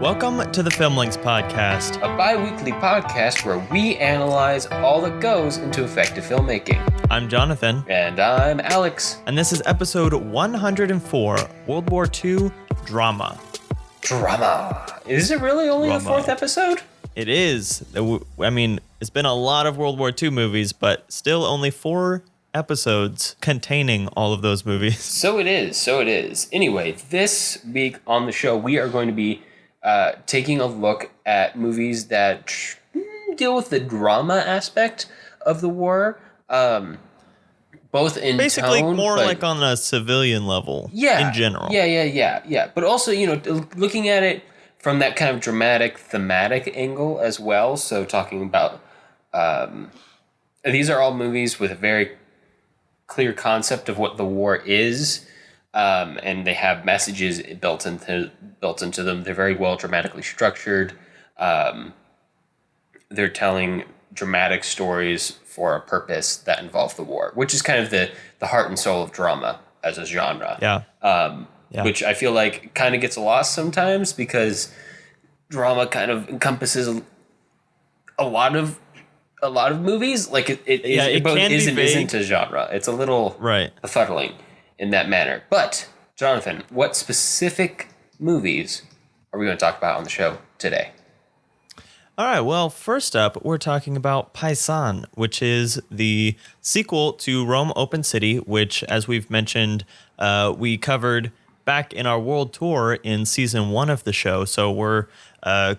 Welcome to the Filmlings podcast, a bi-weekly podcast where we analyze all that goes into effective filmmaking. I'm Jonathan. And I'm Alex. And this is episode 104, World War II Drama. Drama. Is it really only the fourth episode? It is. I mean, it's been a lot of World War II movies, but still only 4 episodes containing all of those movies. So it is. Anyway, this week on the show, we are going to be taking a look at movies that deal with the drama aspect of the war, both in basically tone, more like on a civilian level, in general. Yeah. But also, looking at it from that kind of dramatic, thematic angle as well. So talking about these are all movies with a very clear concept of what the war is, and they have messages built into them. They're very well dramatically structured. They're telling dramatic stories for a purpose that involve the war, which is kind of the heart and soul of drama as a genre. Which I feel like kind of gets lost sometimes because drama kind of encompasses a lot of movies. Like it both is and isn't a genre. It's a little befuddling in that manner. But Jonathan, what specific movies are we going to talk about on the show today? All right, well, first up, we're talking about Paisan, which is the sequel to Rome Open City, which, as we've mentioned, we covered back in our world tour in season 1 of the show. So we're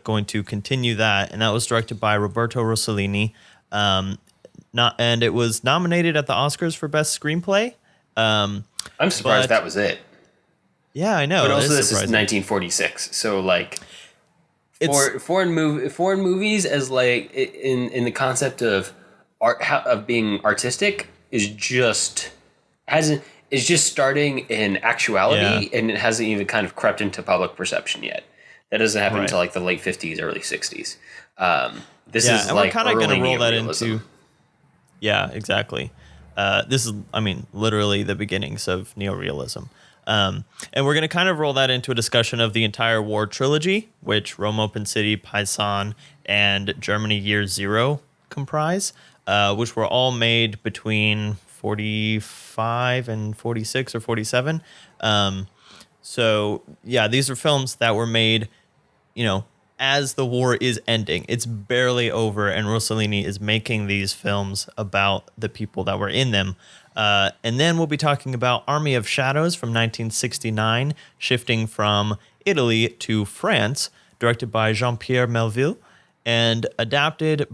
going to continue that. And that was directed by Roberto Rossellini. And it was nominated at the Oscars for Best Screenplay. I'm surprised that was it. Yeah, I know. But also this is 1946. So like foreign movies as like in the concept of art, of being artistic is just starting in actuality, and it hasn't even kind of crept into public perception yet. That doesn't happen until like the late 50s, early 60s. This is and like we're kind of going to roll that neorealism. into. Yeah, exactly. This is, literally the beginnings of neorealism. And we're going to kind of roll that into a discussion of the entire war trilogy, which Rome Open City, Paisan, and Germany Year Zero comprise, which were all made between 45 and 46 or 47. So, yeah, these are films that were made, as the war is ending. It's barely over, and Rossellini is making these films about the people that were in them. And then we'll be talking about Army of Shadows from 1969, shifting from Italy to France, directed by Jean-Pierre Melville, and adapted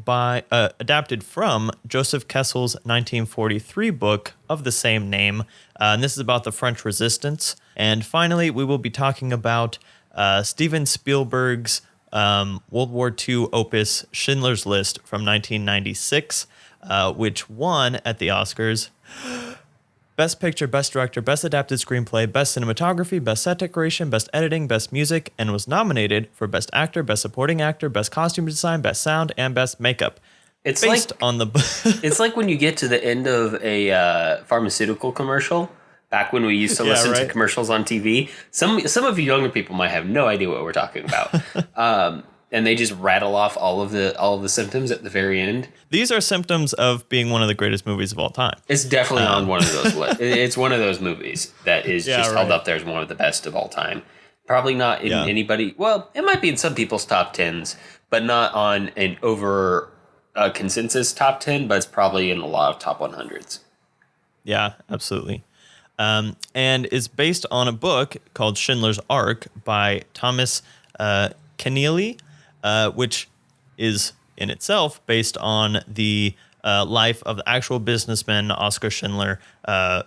from Joseph Kessel's 1943 book of the same name. And this is about the French Resistance. And finally, we will be talking about Steven Spielberg's World War II opus Schindler's List from 1996, which won at the Oscars Best Picture, Best Director, Best Adapted Screenplay, Best Cinematography, Best Set Decoration, Best Editing, Best Music, and was nominated for Best Actor, Best Supporting Actor, Best Costume Design, Best Sound, and Best Makeup. It's like when you get to the end of a pharmaceutical commercial. Back when we used to listen to commercials on TV, some of you younger people might have no idea what we're talking about, and they just rattle off all of the symptoms at the very end. These are symptoms of being one of the greatest movies of all time. It's definitely on one of those lists. It's one of those movies that is held up there as one of the best of all time. Probably not in anybody. Well, it might be in some people's top 10s, but not on an over consensus top 10. But it's probably in a lot of top 100s. Yeah, absolutely. And is based on a book called Schindler's Ark by Thomas Keneally, which is in itself based on the life of the actual businessman Oskar Schindler,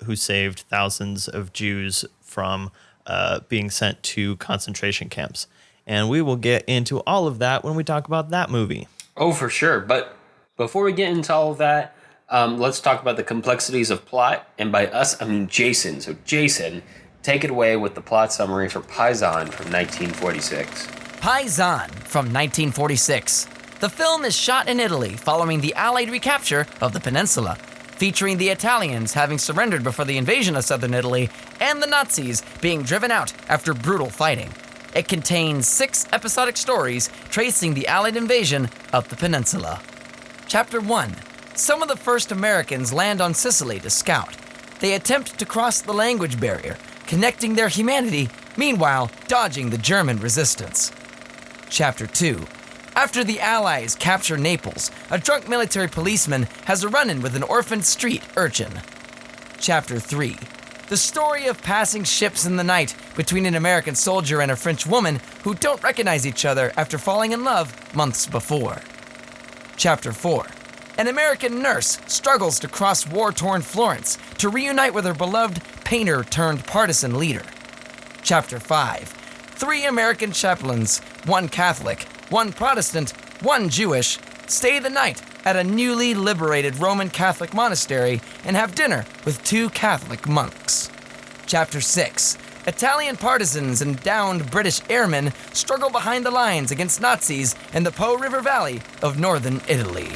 who saved thousands of Jews from being sent to concentration camps. And we will get into all of that when we talk about that movie. Oh, for sure. But before we get into all of that, let's talk about the complexities of plot, and by us, I mean Jason. So Jason, take it away with the plot summary for Paisan from 1946. Paisan from 1946. The film is shot in Italy following the Allied recapture of the peninsula, featuring the Italians having surrendered before the invasion of southern Italy and the Nazis being driven out after brutal fighting. It contains 6 episodic stories tracing the Allied invasion of the peninsula. Chapter 1. Some of the first Americans land on Sicily to scout. They attempt to cross the language barrier, connecting their humanity, meanwhile dodging the German resistance. Chapter 2. After the Allies capture Naples, a drunk military policeman has a run-in with an orphaned street urchin. Chapter 3. The story of passing ships in the night between an American soldier and a French woman who don't recognize each other after falling in love months before. Chapter 4. An American nurse struggles to cross war-torn Florence to reunite with her beloved painter-turned-partisan leader. Chapter 5. 3 American chaplains, 1 Catholic, 1 Protestant, 1 Jewish, stay the night at a newly liberated Roman Catholic monastery and have dinner with 2 Catholic monks. Chapter 6. Italian partisans and downed British airmen struggle behind the lines against Nazis in the Po River Valley of northern Italy.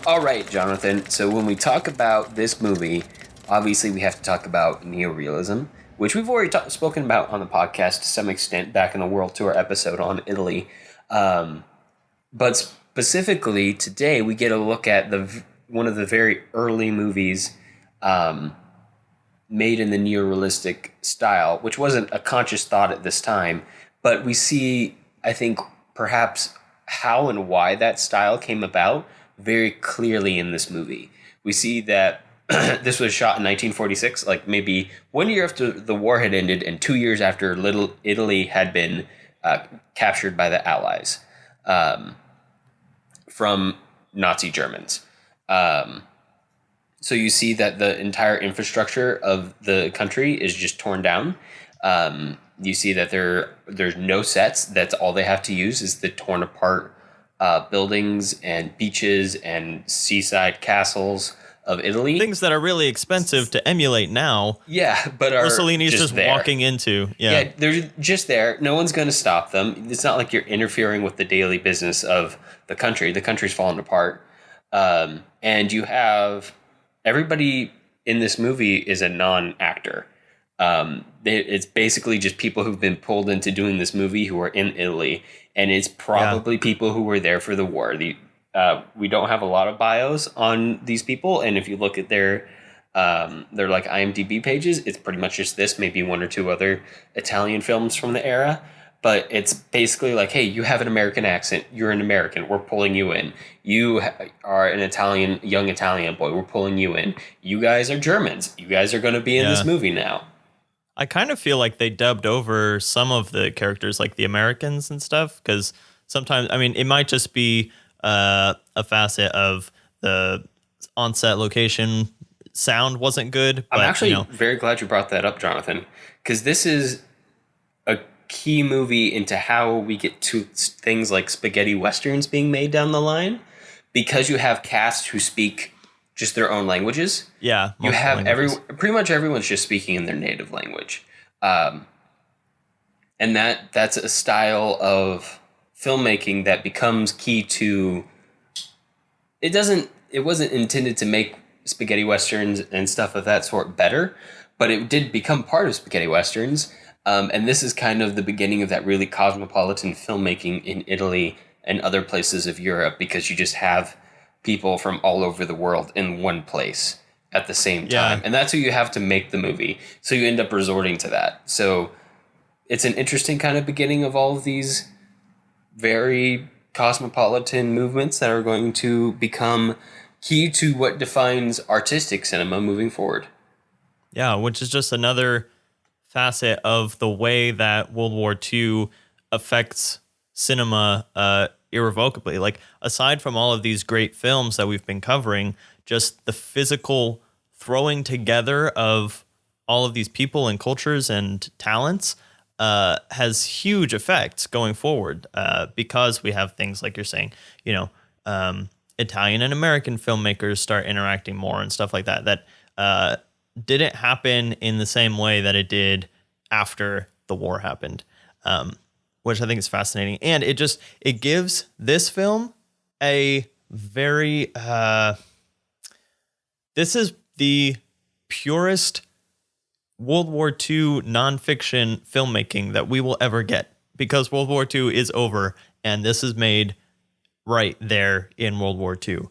All right, Jonathan. So when we talk about this movie, obviously we have to talk about neorealism, which we've already spoken about on the podcast to some extent back in the World Tour episode on Italy. But specifically today, we get a look at one of the very early movies made in the neorealistic style, which wasn't a conscious thought at this time. But we see, I think, perhaps how and why that style came about very clearly in this movie. We see that this was shot in 1946, like maybe 1 year after the war had ended and 2 years after Little Italy had been captured by the Allies from Nazi Germans. So you see that the entire infrastructure of the country is just torn down. You see that there's no sets. That's all they have to use is the torn apart buildings and beaches and seaside castles of Italy. Things that are really expensive to emulate now. Yeah, but are Mussolini's just there. walking into. Yeah, they're just there. No one's going to stop them. It's not like you're interfering with the daily business of the country. The country's falling apart. And you have everybody in this movie is a non-actor. It's basically just people who've been pulled into doing this movie who are in Italy. And it's probably people who were there for the war. We don't have a lot of bios on these people, and if you look at their like IMDb pages, it's pretty much just this, maybe 1 or 2 other Italian films from the era. But it's basically like, hey, you have an American accent, you're an American, we're pulling you in. You are an young Italian boy, we're pulling you in. You guys are Germans, you guys are going to be in this movie now. I kind of feel like they dubbed over some of the characters, like the Americans and stuff, because sometimes, I mean, it might just be a facet of the on-set location sound wasn't good. But, I'm actually very glad you brought that up, Jonathan, because this is a key movie into how we get to things like spaghetti westerns being made down the line, because you have casts who speak just their own languages. Yeah, you have pretty much everyone's just speaking in their native language, and that's a style of filmmaking that becomes key to it wasn't intended to make spaghetti westerns and stuff of that sort better, but it did become part of spaghetti westerns, and this is kind of the beginning of that really cosmopolitan filmmaking in Italy and other places of Europe, because you just have people from all over the world in one place at the same time, and that's who you have to make the movie, so you end up resorting to that. So it's an interesting kind of beginning of all of these very cosmopolitan movements that are going to become key to what defines artistic cinema moving forward. Yeah, which is just another facet of the way that World War II affects cinema irrevocably. Like, aside from all of these great films that we've been covering, just the physical throwing together of all of these people and cultures and talents has huge effects going forward, because we have things like you're saying, Italian and American filmmakers start interacting more and stuff like that. That didn't happen in the same way that it did after the war happened, which I think is fascinating. And it gives this film a very this is the purest World War II nonfiction filmmaking that we will ever get, because World War II is over and this is made right there in World War II.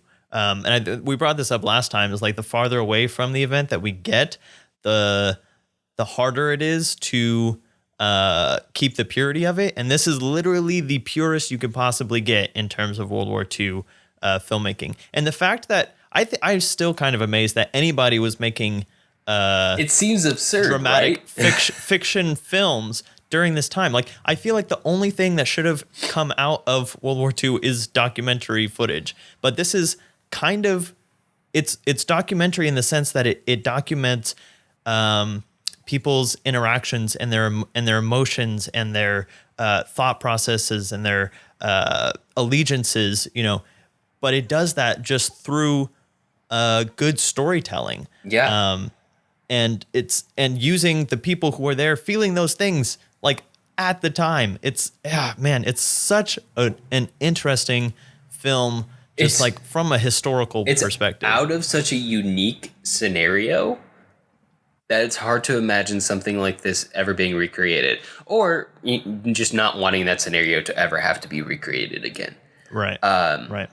We brought this up last time, is like the farther away from the event that we get, the harder it is to keep the purity of it. And this is literally the purest you could possibly get in terms of World War II filmmaking. And the fact that I'm still kind of amazed that anybody was making it seems absurd, dramatic right? fiction films during this time. Like, I feel like the only thing that should have come out of World War II is documentary footage. But this is kind of, it's documentary in the sense that it documents people's interactions and their emotions and their thought processes and their allegiances, you know. But it does that just through good storytelling. Yeah. And using the people who were there feeling those things like at the time. It's such an interesting film, just like from a historical perspective. Out of such a unique scenario that it's hard to imagine something like this ever being recreated, or just not wanting that scenario to ever have to be recreated again. Right. Right.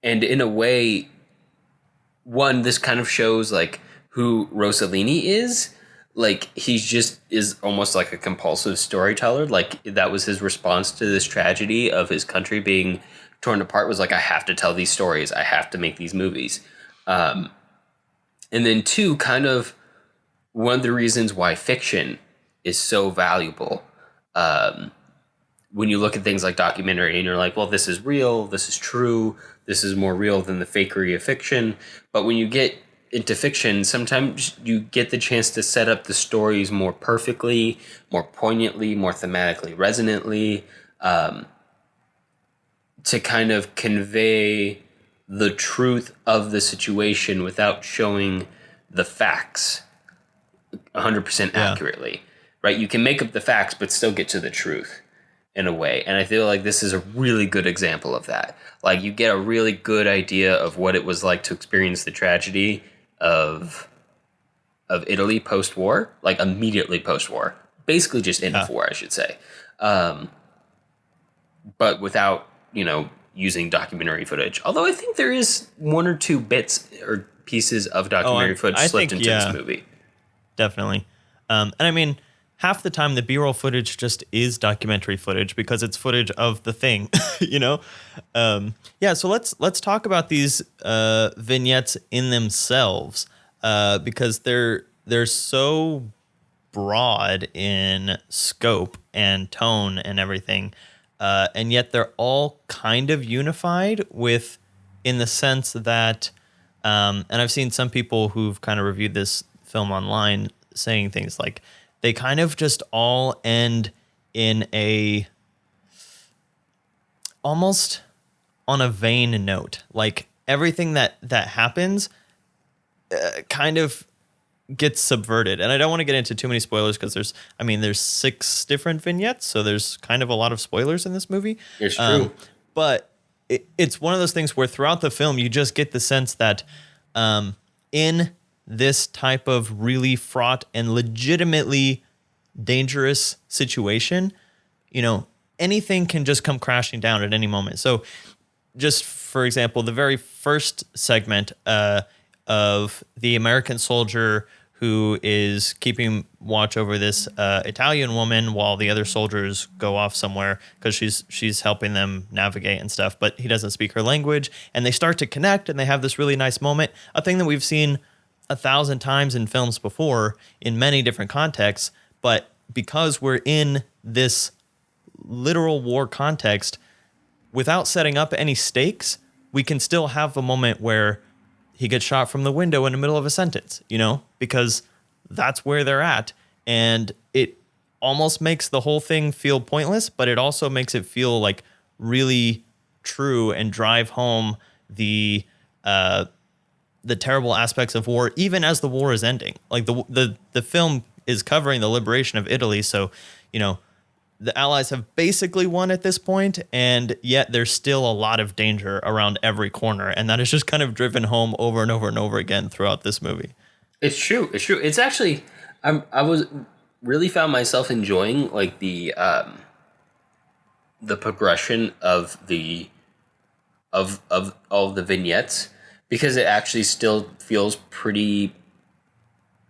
And in a way, one, this kind of shows like who Rossellini is. Like, is almost like a compulsive storyteller. Like, that was his response to this tragedy of his country being torn apart, was like, I have to tell these stories. I have to make these movies. And then two, kind of one of the reasons why fiction is so valuable. When you look at things like documentary and you're like, well, this is real, this is true, this is more real than the fakery of fiction. But when you get into fiction, sometimes you get the chance to set up the stories more perfectly, more poignantly, more thematically resonantly, to kind of convey the truth of the situation without showing the facts 100% accurately, right? You can make up the facts, but still get to the truth in a way. And I feel like this is a really good example of that. Like, you get a really good idea of what it was like to experience the tragedy of Italy post-war, like immediately post-war, basically just end of war, I should say. But without, using documentary footage. Although I think there is one or two bits or pieces of documentary footage slipped into this movie. Definitely. And I mean, half the time the B-roll footage just is documentary footage because it's footage of the thing, So let's talk about these vignettes in themselves, because they're so broad in scope and tone and everything, and yet they're all kind of unified in the sense that, and I've seen some people who've kind of reviewed this film online saying things like, they kind of just all end in almost on a vain note. Like, everything that happens kind of gets subverted. And I don't want to get into too many spoilers because there's 6 different vignettes. So there's kind of a lot of spoilers in this movie. It's true. But it's one of those things where throughout the film, you just get the sense that in this type of really fraught and legitimately dangerous situation, anything can just come crashing down at any moment. So just for example, the very first segment of the American soldier who is keeping watch over this Italian woman while the other soldiers go off somewhere because she's helping them navigate and stuff, but he doesn't speak her language, and they start to connect and they have this really nice moment, a thing that we've seen 1,000 times in films before in many different contexts. But because we're in this literal war context, without setting up any stakes, we can still have a moment where he gets shot from the window in the middle of a sentence, because that's where they're at. And it almost makes the whole thing feel pointless, but it also makes it feel like really true and drive home the terrible aspects of war, even as the war is ending. Like, the film is covering the liberation of Italy, so the Allies have basically won at this point, and yet there's still a lot of danger around every corner, and that is just kind of driven home over and over and over again throughout this movie. It's true. It's actually I was really found myself enjoying like the progression of all the vignettes, because it actually still feels pretty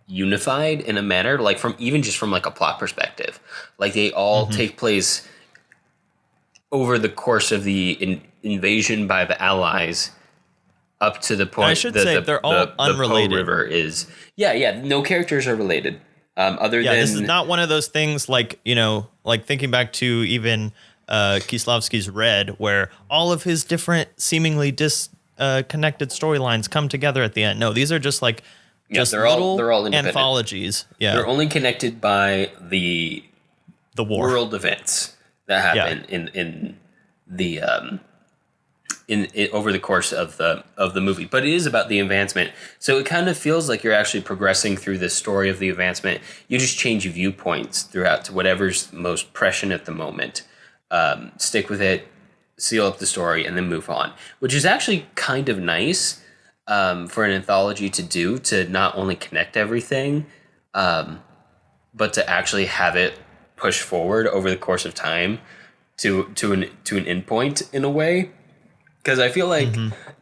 unified in a manner, like from like a plot perspective. Like they all take place over the course of the invasion by the Allies up to the point. And I should say they're all unrelated. The Po River is no characters are related. Other than this is not one of those things like, like thinking back to even Kieslowski's Red, where all of his different seemingly disconnected storylines come together at the end. No, these are just like they're all anthologies. Yeah, they're only connected by the war, world events that happen in the over the course of the movie. But it is about the advancement, so it kind of feels like you're actually progressing through this story of the advancement. You just change your viewpoints throughout to whatever's most prescient at the moment. Stick with it, seal up the story, and then move on, which is actually kind of nice for an anthology to do, to not only connect everything, but to actually have it push forward over the course of time to an endpoint in a way. Because I feel like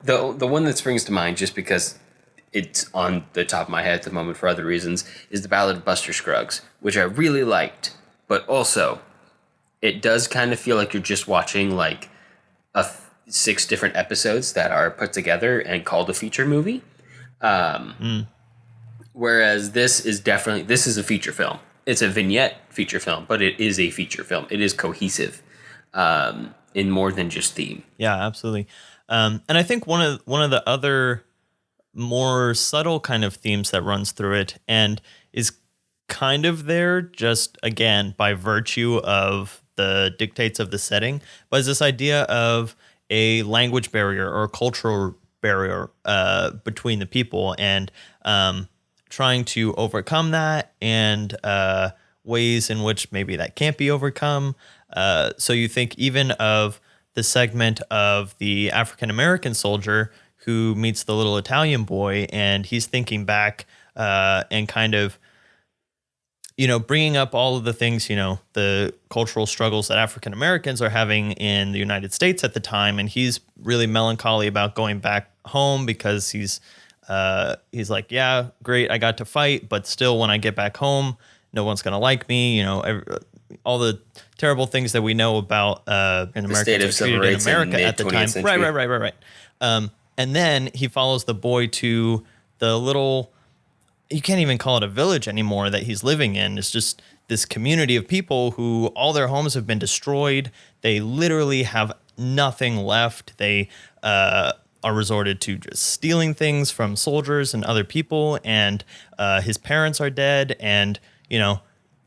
the one that springs to mind, just because it's on the top of my head at the moment for other reasons, is the Ballad of Buster Scruggs, which I really liked, but also it does kind of feel like you're just watching like 6 different episodes that are put together and called a feature movie. Whereas this is a feature film. It's a vignette feature film, but it is a feature film. It is cohesive in more than just theme. Yeah, absolutely. And I think one of the other more subtle kind of themes that runs through it and is kind of there just, again, by virtue of the dictates of the setting, but is this idea of a language barrier or a cultural barrier between the people, and trying to overcome that, and ways in which maybe that can't be overcome. So you think even of the segment of the African-American soldier who meets the little Italian boy, and he's thinking back and kind of, bringing up all of the things, the cultural struggles that African Americans are having in the United States at the time. And he's really melancholy about going back home because he's like, yeah, great, I got to fight, but still when I get back home, no one's going to like me. All the terrible things that we know about in America in America at the time. Century. Right. And then he follows the boy to the little, you can't even call it a village anymore that he's living in. It's just this community of people who all their homes have been destroyed. They literally have nothing left. They are resorted to just stealing things from soldiers and other people. And his parents are dead. And,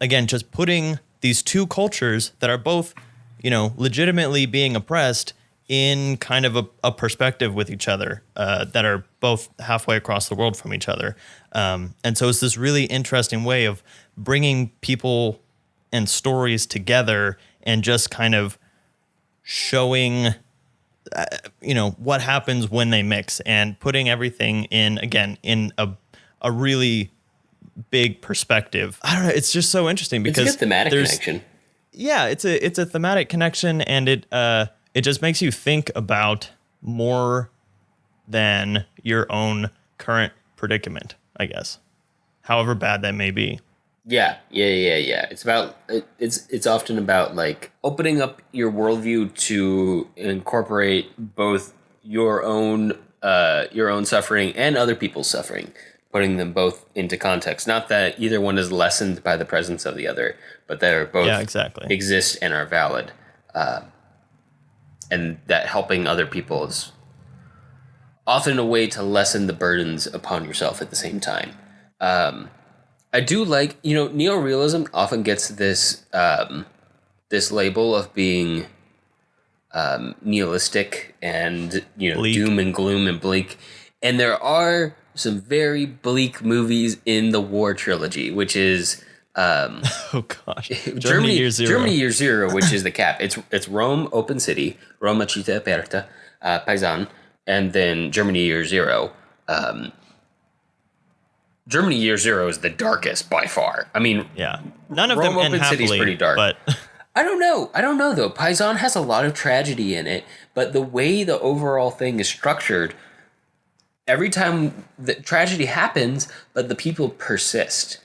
again, just putting these two cultures that are both, legitimately being oppressed in kind of a perspective with each other, that are both halfway across the world from each other. And so it's this really interesting way of bringing people and stories together and just kind of showing, what happens when they mix, and putting everything in, again, in a really big perspective. I don't know. It's just so interesting because it's a good thematic connection. Yeah, it's a thematic connection, and it just makes you think about more than your own current predicament, I guess, however bad that may be. Yeah. It's often about like opening up your worldview to incorporate both your own suffering and other people's suffering, putting them both into context. Not that either one is lessened by the presence of the other, but they're both exist and are valid. And that helping other people is often a way to lessen the burdens upon yourself at the same time. I do like, neorealism often gets this this label of being nihilistic and bleak. Doom and gloom and bleak. And there are some very bleak movies in the War trilogy, which is oh gosh, Germany Year Zero, which is the cap. It's Rome, open city, Roma città aperta, Paisan, and then Germany Year Zero. Germany Year Zero is the darkest by far. I mean, yeah, none of Rome them end Open City's happily, pretty dark. but I don't know though. Paisan has a lot of tragedy in it, but the way the overall thing is structured, every time the tragedy happens, but the people persist.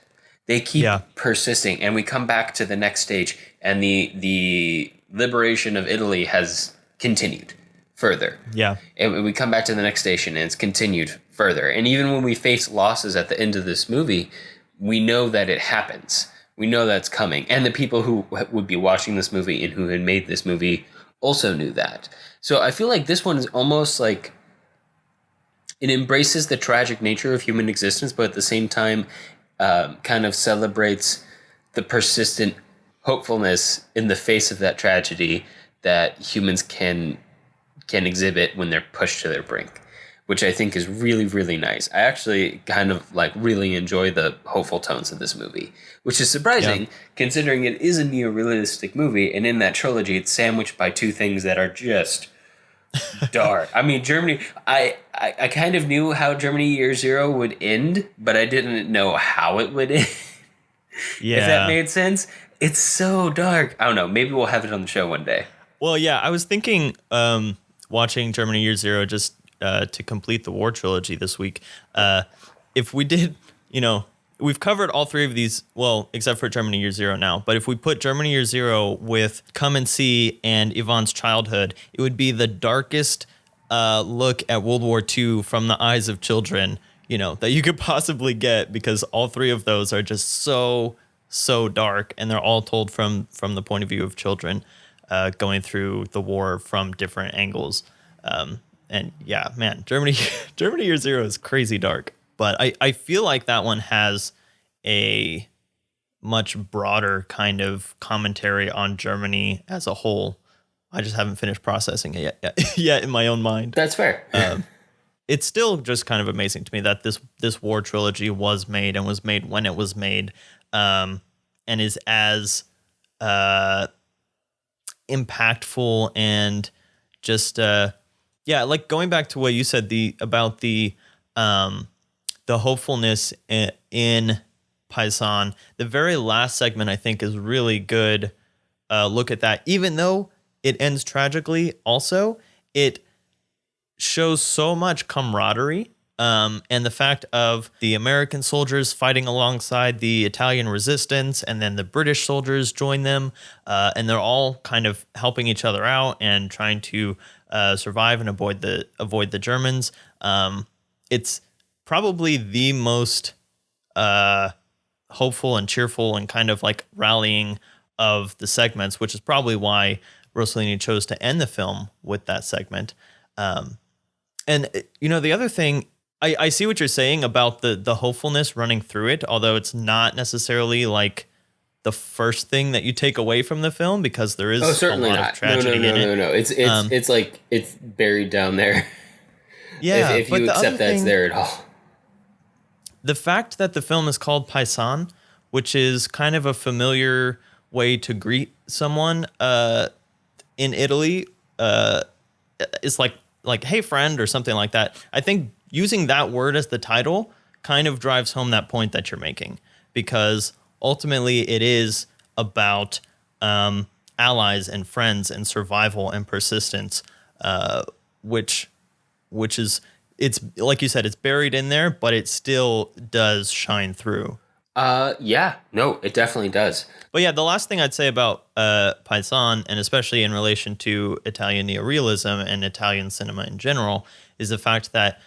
They keep persisting, and we come back to the next stage, and the liberation of Italy has continued further. Yeah. And we come back to the next station, and it's continued further. And even when we face losses at the end of this movie, we know that it happens. We know that's coming. And the people who would be watching this movie and who had made this movie also knew that. So I feel like this one is almost like it embraces the tragic nature of human existence, but at the same time, kind of celebrates the persistent hopefulness in the face of that tragedy that humans can exhibit when they're pushed to their brink, which I think is really, really nice. I actually kind of like really enjoy the hopeful tones of this movie, which is surprising considering it is a neorealistic movie, and in that trilogy, it's sandwiched by two things that are just dark. I mean, Germany, I kind of knew how Germany Year Zero would end, but I didn't know how it would end. Yeah. If that made sense. It's so dark. I don't know. Maybe we'll have it on the show one day. Well, yeah, I was thinking watching Germany Year Zero just to complete the war trilogy this week. If we did, we've covered all three of these, well, except for Germany Year Zero now. But if we put Germany Year Zero with Come and See and Yvonne's childhood, it would be the darkest look at World War II from the eyes of children, that you could possibly get, because all three of those are just so dark, and they're all told from the point of view of children going through the war from different angles. And yeah, man, Germany Year Zero is crazy dark. But I feel like that one has a much broader kind of commentary on Germany as a whole. I just haven't finished processing it yet in my own mind. That's fair. It's still just kind of amazing to me that this war trilogy was made when it was made, and is as impactful and just like going back to what you said about the hopefulness in Paisan. The very last segment, I think, is really good. Look at that. Even though it ends tragically, also it shows so much camaraderie, and the fact of the American soldiers fighting alongside the Italian resistance, and then the British soldiers join them, and they're all kind of helping each other out and trying to survive and avoid the Germans. It's probably the most hopeful and cheerful and kind of like rallying of the segments, which is probably why Rossellini chose to end the film with that segment. And the other thing, I see what you're saying about the hopefulness running through it, although it's not necessarily like the first thing that you take away from the film, because there is certainly a lot not. of tragedy in it. No. It's like it's buried down there. Yeah, if you accept that it's there at all. The fact that the film is called Paisan, which is kind of a familiar way to greet someone in Italy, is like hey friend or something like that. I think using that word as the title kind of drives home that point that you're making, because ultimately it is about allies and friends and survival and persistence, which is, it's like you said, it's buried in there, but it still does shine through. It definitely does. But yeah, the last thing I'd say about Paisan, and especially in relation to Italian neorealism and Italian cinema in general, is the fact that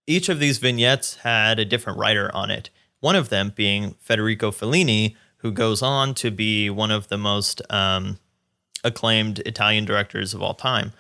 each of these vignettes had a different writer on it. One of them being Federico Fellini, who goes on to be one of the most acclaimed Italian directors of all time.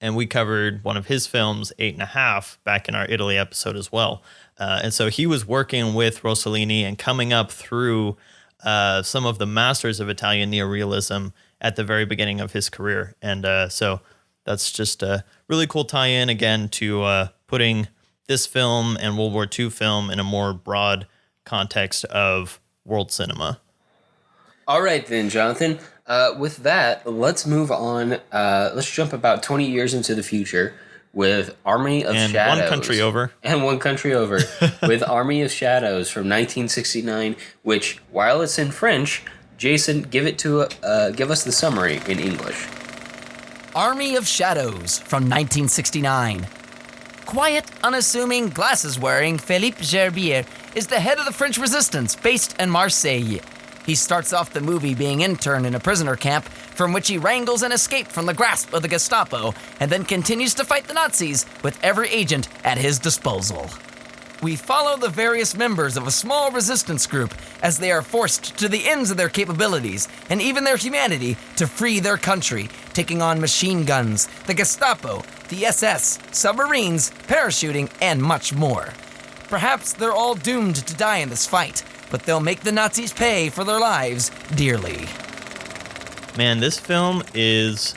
And we covered one of his films, 8½, back in our Italy episode as well. And so he was working with Rossellini and coming up through some of the masters of Italian neorealism at the very beginning of his career. And so that's just a really cool tie-in, again, to putting this film and World War II film in a more broad context of world cinema. All right, then, Jonathan. With that, let's move on. Let's jump about 20 years into the future. with Army of Shadows. One country over. And one country over with Army of Shadows from 1969, which, while it's in French, Jason, give us the summary in English. Army of Shadows from 1969. Quiet, unassuming, glasses-wearing Philippe Gerbier is the head of the French resistance based in Marseille. He starts off the movie being interned in a prisoner camp from which he wrangles an escape from the grasp of the Gestapo and then continues to fight the Nazis with every agent at his disposal. We follow the various members of a small resistance group as they are forced to the ends of their capabilities and even their humanity to free their country, taking on machine guns, the Gestapo, the SS, submarines, parachuting, and much more. Perhaps they're all doomed to die in this fight, but they'll make the Nazis pay for their lives dearly. Man, this film is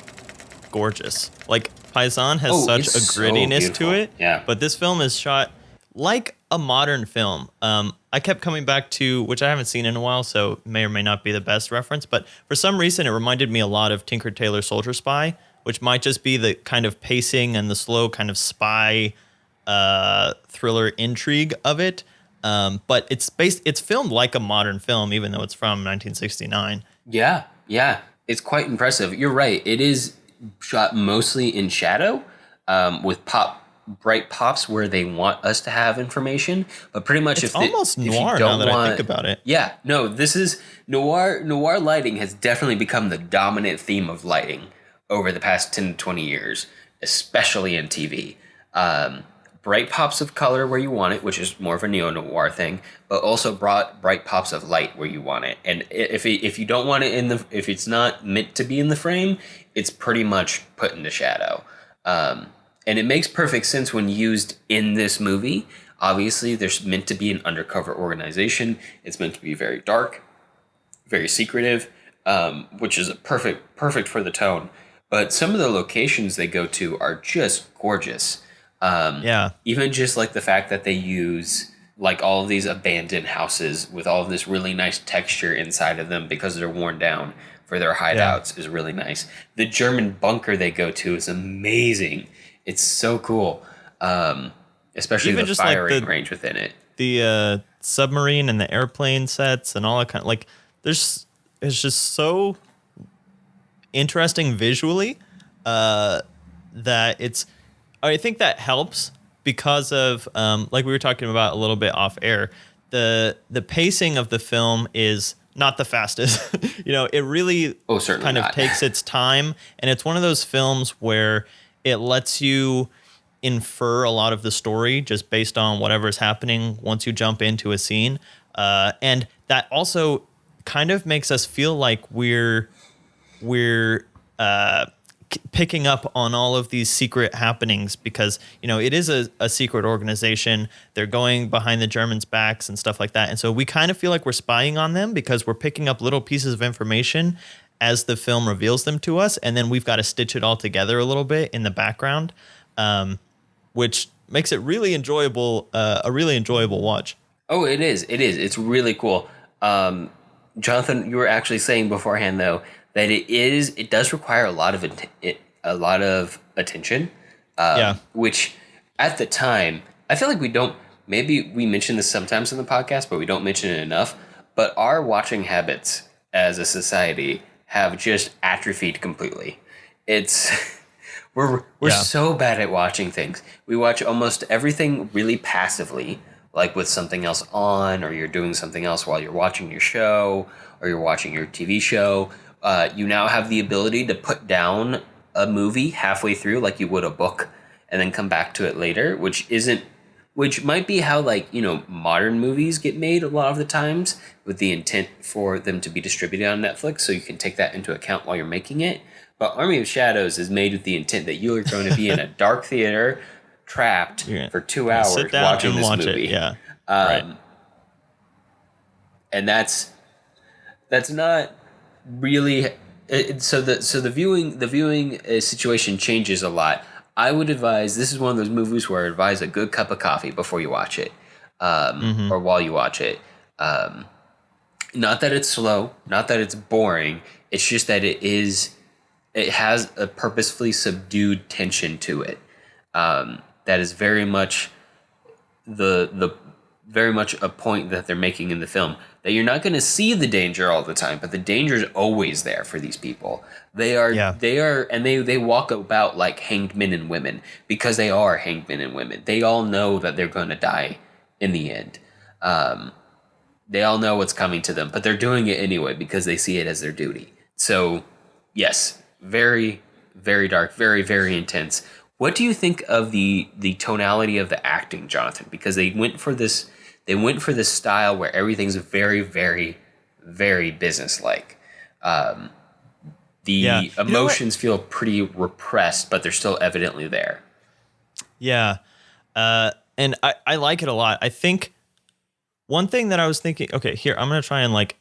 gorgeous. Like, Paisan has such a grittiness to it. Yeah. But this film is shot like a modern film. I kept coming back to, which I haven't seen in a while, so may or may not be the best reference, but for some reason it reminded me a lot of Tinker Tailor Soldier Spy, which might just be the kind of pacing and the slow kind of spy thriller intrigue of it. But it's filmed like a modern film, even though it's from 1969. Yeah. It's quite impressive. You're right. It is shot mostly in shadow, with bright pops where they want us to have information, but pretty much it's almost noir now that I think about it. Yeah, no, this is noir. Noir lighting has definitely become the dominant theme of lighting over the past 10 to 20 years, especially in TV. Bright pops of color where you want it, which is more of a neo-noir thing, but also bright pops of light where you want it. And if you don't want it if it's not meant to be in the frame, it's pretty much put into shadow. And it makes perfect sense when used in this movie. Obviously, there's meant to be an undercover organization. It's meant to be very dark, very secretive, which is perfect for the tone. But some of the locations they go to are just gorgeous. Even just like the fact that they use like all of these abandoned houses with all of this really nice texture inside of them because they're worn down for their hideouts is really nice. The German bunker they go to is amazing. It's so cool, especially even the firing range within it. The submarine and the airplane sets and all that kind of like. It's just so interesting visually that it's. I think that helps because of like we were talking about a little bit off air. The pacing of the film is not the fastest. It really kind of takes its time, and it's one of those films where it lets you infer a lot of the story just based on whatever's happening once you jump into a scene. And that also kind of makes us feel like we're picking up on all of these secret happenings because, it is a secret organization. They're going behind the Germans' backs and stuff like that. And so we kind of feel like we're spying on them because we're picking up little pieces of information as the film reveals them to us, and then we've got to stitch it all together a little bit in the background, which makes it really enjoyable, a really enjoyable watch. Oh, it is. It's really cool. Jonathan, you were actually saying beforehand though that it does require a lot of attention. Which at the time I feel like maybe we mention this sometimes in the podcast, but we don't mention it enough. But our watching habits as a society have just atrophied completely. We're so bad at watching things. We watch almost everything really passively, like with something else on, or you're doing something else while you're watching your show, or you're watching your TV show. You now have the ability to put down a movie halfway through, like you would a book, and then come back to it later, which might be how modern movies get made a lot of the times, with the intent for them to be distributed on Netflix, so you can take that into account while you're making it. But Army of Shadows is made with the intent that you are going to be in a dark theater, trapped for 2 hours watching this movie. Right. And that's not really. So the viewing situation changes a lot. I would advise, this is one of those movies where I advise a good cup of coffee before you watch it, or while you watch it. Not that it's slow, not that it's boring. It's just that it has a purposefully subdued tension to it. that is very much the very much a point that they're making in the film, that you're not going to see the danger all the time, but the danger is always there for these people. They are, and they walk about like hanged men and women, because they are hanged men and women. They all know that they're going to die in the end. They all know what's coming to them, but they're doing it anyway because they see it as their duty. So, yes, very, very dark, very, very intense. What do you think of the tonality of the acting, Jonathan? Because they went for this style where everything's very, very, very businesslike. The emotions feel pretty repressed, but they're still evidently there. Yeah. And I like it a lot. I think one thing that I was thinking, okay, here, I'm going to try and like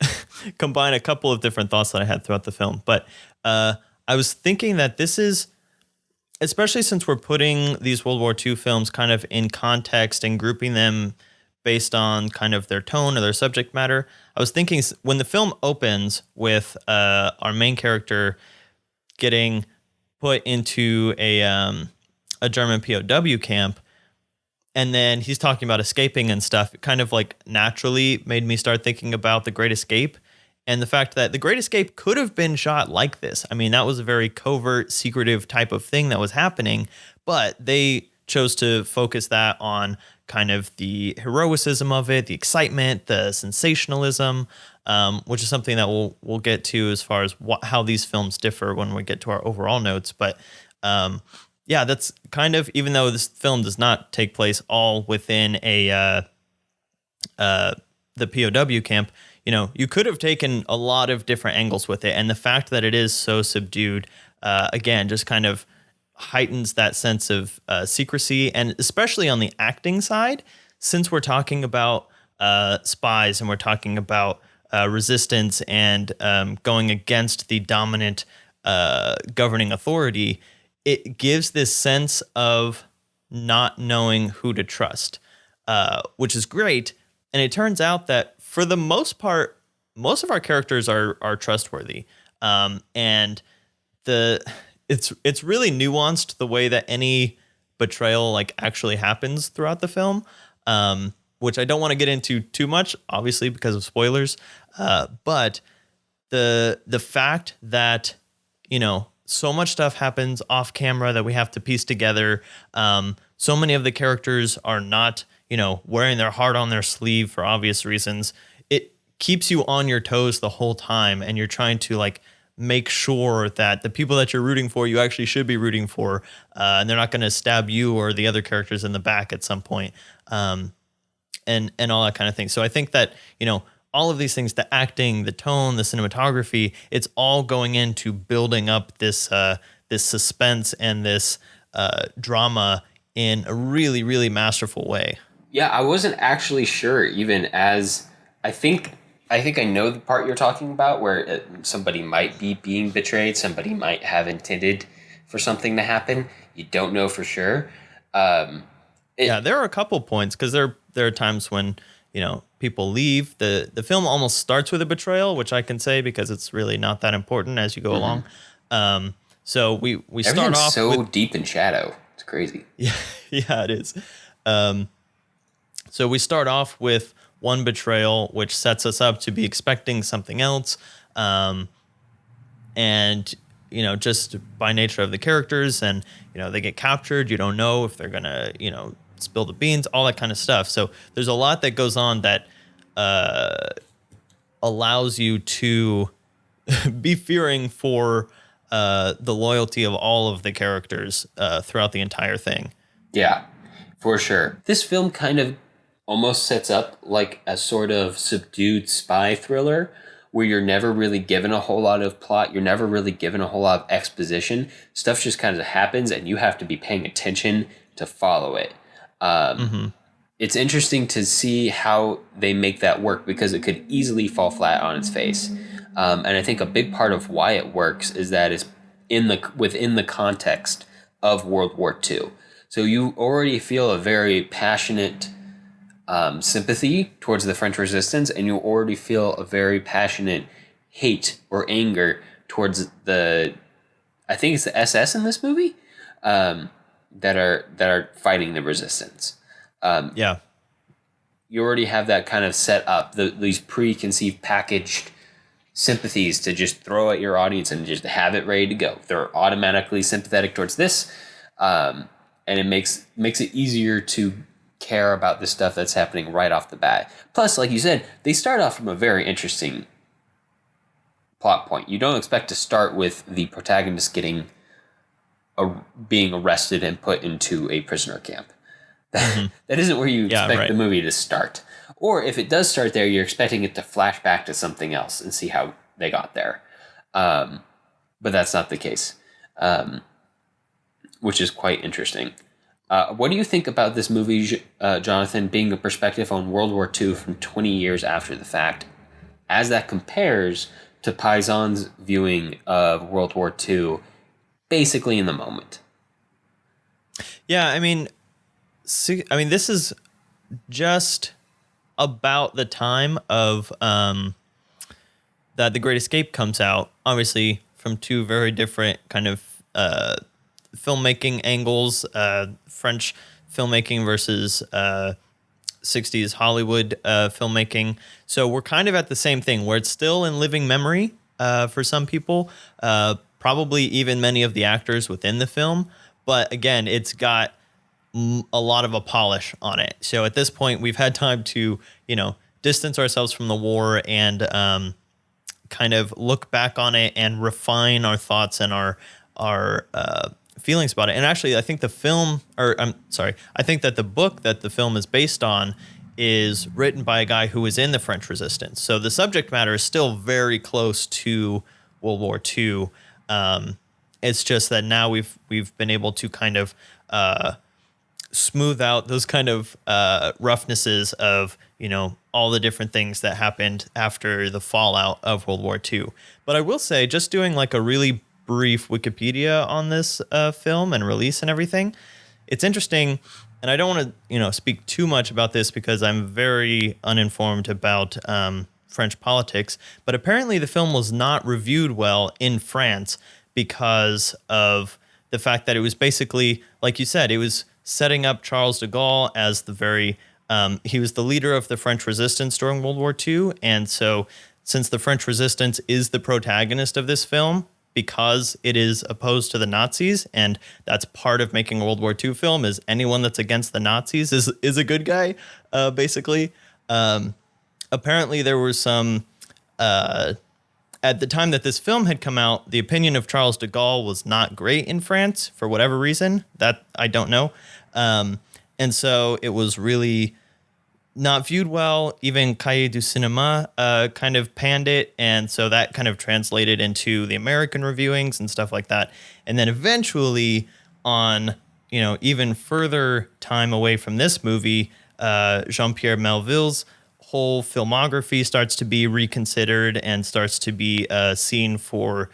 combine a couple of different thoughts that I had throughout the film. But I was thinking that this is, especially since we're putting these World War II films kind of in context and grouping them based on kind of their tone or their subject matter, I was thinking when the film opens with our main character getting put into a German POW camp, and then he's talking about escaping and stuff, it kind of like naturally made me start thinking about The Great Escape and the fact that The Great Escape could have been shot like this. I mean, that was a very covert, secretive type of thing that was happening, but they chose to focus that on kind of the heroicism of it, the excitement, the sensationalism, which is something that we'll get to as far as how these films differ when we get to our overall notes. But yeah, that's kind of, even though this film does not take place all within the POW camp, you know, you could have taken a lot of different angles with it. And the fact that it is so subdued, again, just kind of heightens that sense of secrecy. And especially on the acting side, since we're talking about spies and we're talking about resistance and going against the dominant governing authority, it gives this sense of not knowing who to trust, which is great. And it turns out that for the most part, most of our characters are trustworthy. And it's really nuanced the way that any betrayal like actually happens throughout the film, which I don't want to get into too much, obviously, because of spoilers. But the fact that, you know, so much stuff happens off camera that we have to piece together. So many of the characters are not, you know, wearing their heart on their sleeve for obvious reasons. It keeps you on your toes the whole time, and you're trying to like make sure that the people that you're rooting for, you actually should be rooting for, and they're not going to stab you or the other characters in the back at some point, and all that kind of thing. So I think that, you know, all of these things, the acting, the tone, the cinematography, it's all going into building up this this suspense and this drama in a really, really masterful way. Yeah, I wasn't actually sure, even as I think I know the part you're talking about, where somebody might be being betrayed, somebody might have intended for something to happen. You don't know for sure. Yeah, there are a couple points, because there are times when, you know, people leave. The film almost starts with a betrayal, which I can say because it's really not that important as you go along. So we start off so with, deep in shadow. It's crazy. Yeah, it is. So we start off with one betrayal, which sets us up to be expecting something else. And, you know, just by nature of the characters, and, you know, they get captured. You don't know if they're going to, you know, spill the beans, all that kind of stuff. So there's a lot that goes on that allows you to be fearing for the loyalty of all of the characters throughout the entire thing. Yeah, for sure. This film kind of almost sets up like a sort of subdued spy thriller where you're never really given a whole lot of plot. You're never really given a whole lot of exposition. Stuff just kind of happens, and you have to be paying attention to follow it. It's interesting to see how they make that work, because it could easily fall flat on its face. And I think a big part of why it works is that it's within the context of World War II. So you already feel a very passionate sympathy towards the French resistance, and you already feel a very passionate hate or anger towards I think it's the SS in this movie. that are fighting the resistance. You already have that kind of set up, these preconceived packaged sympathies to just throw at your audience and just have it ready to go. They're automatically sympathetic towards this, and it makes it easier to care about the stuff that's happening right off the bat. Plus, like you said, they start off from a very interesting plot point. You don't expect to start with the protagonist being arrested and put into a prisoner camp. That isn't where you expect the movie to start. Or if it does start there, you're expecting it to flash back to something else and see how they got there. But that's not the case, which is quite interesting. What do you think about this movie, Jonathan, being a perspective on World War II from 20 years after the fact, as that compares to Paisan's viewing of World War II basically in the moment? Yeah, I mean, this is just about the time of that The Great Escape comes out, obviously from two very different kind of filmmaking angles, French filmmaking versus 60s Hollywood filmmaking. So we're kind of at the same thing where it's still in living memory for some people, probably even many of the actors within the film. But again, it's got a lot of a polish on it. So at this point, we've had time to, distance ourselves from the war and kind of look back on it and refine our thoughts and our feelings about it. And actually, I think I think that the book that the film is based on is written by a guy who was in the French Resistance. So the subject matter is still very close to World War II. It's just that now we've been able to kind of smooth out those kind of roughnesses of, all the different things that happened after the fallout of World War II. But I will say, just doing like a really brief Wikipedia on this film and release and everything, it's interesting. And I don't want to, speak too much about this because I'm very uninformed about French politics. But apparently the film was not reviewed well in France because of the fact that it was basically, like you said, it was setting up Charles de Gaulle as he was the leader of the French resistance during World War II. And so since the French resistance is the protagonist of this film, because it is opposed to the Nazis, and that's part of making a World War II film, is anyone that's against the Nazis is a good guy, basically. Apparently there were some... At the time that this film had come out, the opinion of Charles de Gaulle was not great in France for whatever reason. That I don't know. And so it was really not viewed well. Even Cahiers du Cinéma kind of panned it. And so that kind of translated into the American reviewings and stuff like that. And then eventually on, even further time away from this movie, Jean-Pierre Melville's whole filmography starts to be reconsidered and starts to be seen for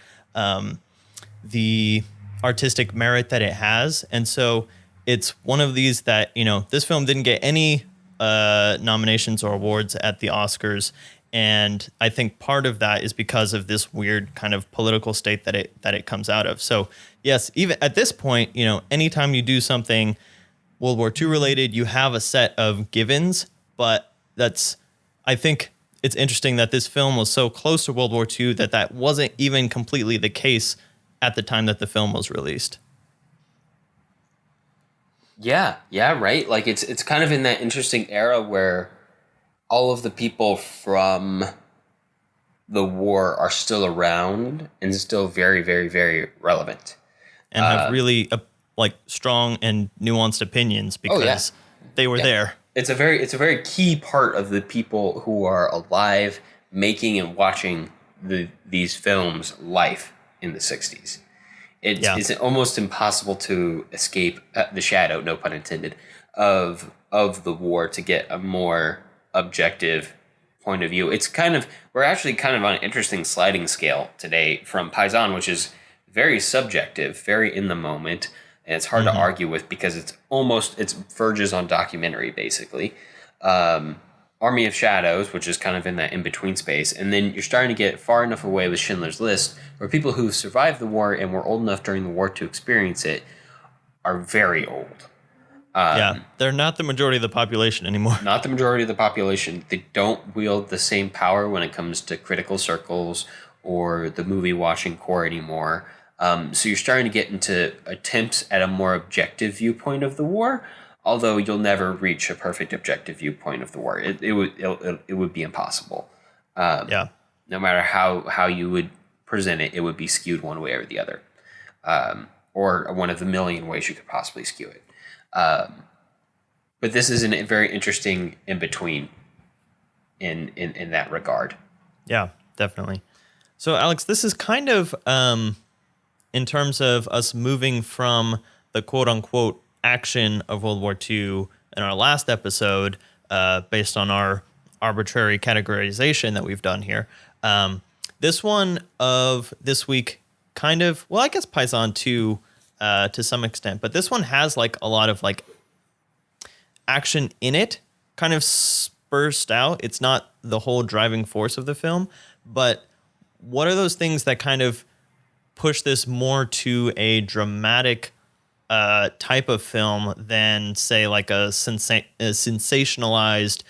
the artistic merit that it has. And so it's one of these that, this film didn't get any nominations or awards at the Oscars. And I think part of that is because of this weird kind of political state that it comes out of. So yes, even at this point, anytime you do something World War II related, you have a set of givens, but I think it's interesting that this film was so close to World War II that wasn't even completely the case at the time that the film was released. Yeah, right. Like it's kind of in that interesting era where all of the people from the war are still around and still very, very, very relevant. And have really strong and nuanced opinions because they were there. It's a very key part of the people who are alive making and watching these films life in the 60s. It's almost impossible to escape the shadow, no pun intended, of the war to get a more objective point of view. We're actually kind of on an interesting sliding scale today from Paisan, which is very subjective, very in the moment, and it's hard to argue with because it verges on documentary, basically. Army of Shadows, which is kind of in that in-between space, and then you're starting to get far enough away with Schindler's List, where people who survived the war and were old enough during the war to experience it are very old. They're not the majority of the population anymore. Not the majority of the population. They don't wield the same power when it comes to critical circles or the movie watching core anymore. So you're starting to get into attempts at a more objective viewpoint of the war, although you'll never reach a perfect objective viewpoint of the war. It would be impossible. No matter how you would present it, it would be skewed one way or the other, or one of the million ways you could possibly skew it. But this is a very interesting in between in that regard. Yeah, definitely. So, Alex, this is kind of in terms of us moving from the quote unquote action of World War II in our last episode, based on our arbitrary categorization that we've done here. This one of this week kind of, well, I guess Paisan too, to some extent, but this one has like a lot of like action in it, kind of spurred out. It's not the whole driving force of the film, but what are those things that kind of push this more to a dramatic type of film than, say, like a sensationalized,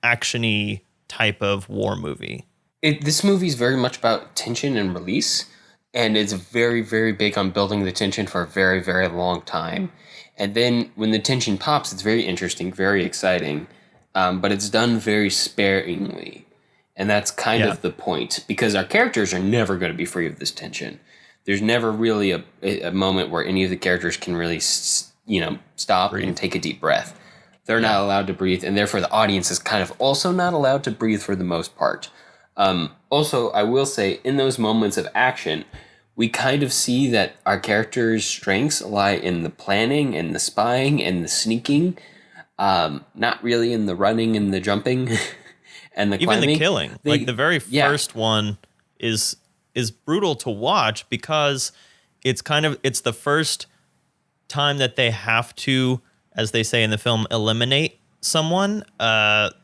action-y type of war movie? This movie is very much about tension and release, and it's very, very big on building the tension for a very, very long time. And then when the tension pops, it's very interesting, very exciting, but it's done very sparingly. And that's kind of the point, because our characters are never going to be free of this tension. There's never really a moment where any of the characters can really, stop and take a deep breath. They're not allowed to breathe, and therefore the audience is kind of also not allowed to breathe for the most part. Also, I will say, in those moments of action, we kind of see that our characters' strengths lie in the planning and the spying and the sneaking, not really in the running and the jumping and the climbing. Even the killing. Like the very first one is brutal to watch, because it's the first time that they have to, as they say in the film, eliminate someone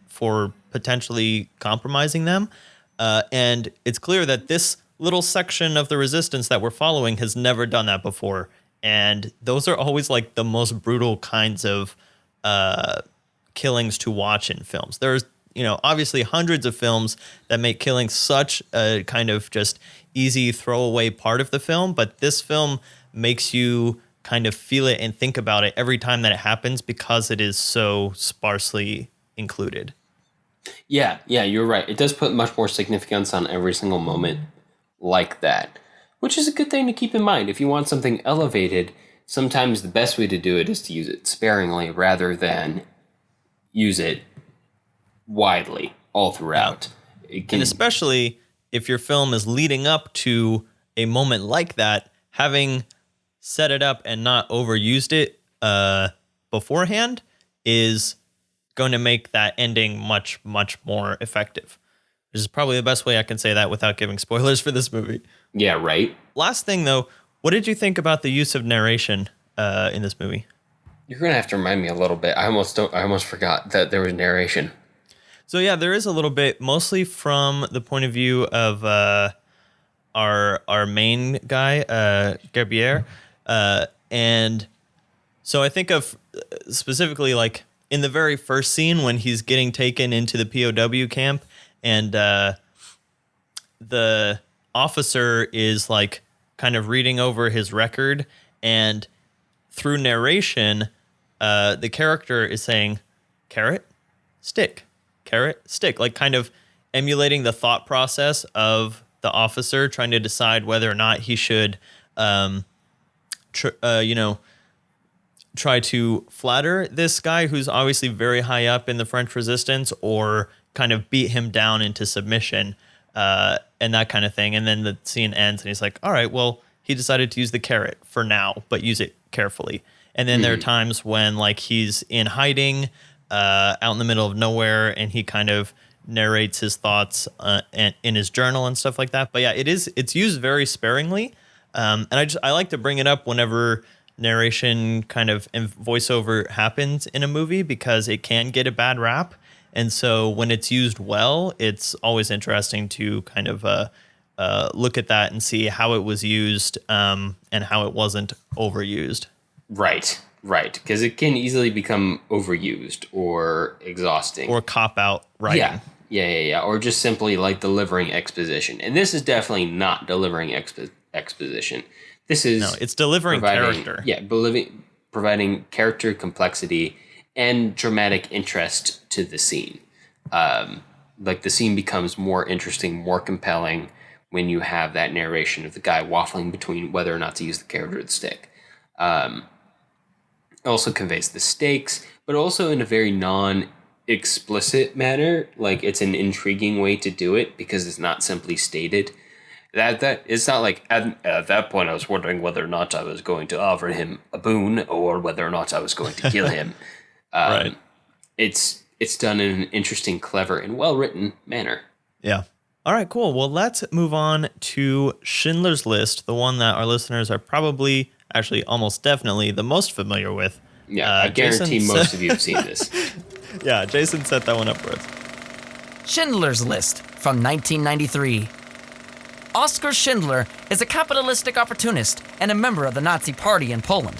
for potentially compromising them. And it's clear that this little section of the resistance that we're following has never done that before. And those are always like the most brutal kinds of killings to watch in films. There's, obviously hundreds of films that make killing such a kind of just easy throwaway part of the film. But this film makes you kind of feel it and think about it every time that it happens, because it is so sparsely included. Yeah, you're right. It does put much more significance on every single moment like that, which is a good thing to keep in mind. If you want something elevated, sometimes the best way to do it is to use it sparingly rather than use it widely all throughout. And especially if your film is leading up to a moment like that, having set it up and not overused it beforehand is going to make that ending much, much more effective. Which is probably the best way I can say that without giving spoilers for this movie. Yeah, right. Last thing, though, what did you think about the use of narration in this movie? You're going to have to remind me a little bit. I almost forgot that there was narration. So, yeah, there is a little bit, mostly from the point of view of our main guy, Jean-Pierre. And so I think of specifically like in the very first scene when he's getting taken into the POW camp, and the officer is like kind of reading over his record, and through narration, the character is saying, carrot, stick, like kind of emulating the thought process of the officer trying to decide whether or not he should, try to flatter this guy who's obviously very high up in the French resistance, or kind of beat him down into submission, and that kind of thing. And then the scene ends and he's like, all right, well, he decided to use the carrot for now, but use it carefully. And then there are times when like he's in hiding out in the middle of nowhere, and he kind of narrates his thoughts in his journal and stuff like that. But yeah, it's used very sparingly. And I like to bring it up whenever narration kind of and voiceover happens in a movie, because it can get a bad rap. And so when it's used well, it's always interesting to kind of look at that and see how it was used, and how it wasn't overused. Right. Because it can easily become overused or exhausting. Or cop-out writing. Yeah. Or just simply like delivering exposition. And this is definitely not delivering exposition. This is... No, it's delivering character. Yeah, providing character complexity and dramatic interest to the scene. Like the scene becomes more interesting, more compelling when you have that narration of the guy waffling between whether or not to use the carrot or the stick. It also conveys the stakes, but also in a very non-explicit manner. Like it's an intriguing way to do it because it's not simply stated. That it's not like at that point I was wondering whether or not I was going to offer him a boon or whether or not I was going to kill him. Right. It's done in an interesting, clever, and well-written manner. Yeah. All right, cool. Well, let's move on to Schindler's List, the one that our listeners are probably, actually almost definitely, the most familiar with. Yeah, I guarantee most of you have seen this. Yeah, Jason set that one up for us. Schindler's List from 1993. Oskar Schindler is a capitalistic opportunist and a member of the Nazi Party in Poland.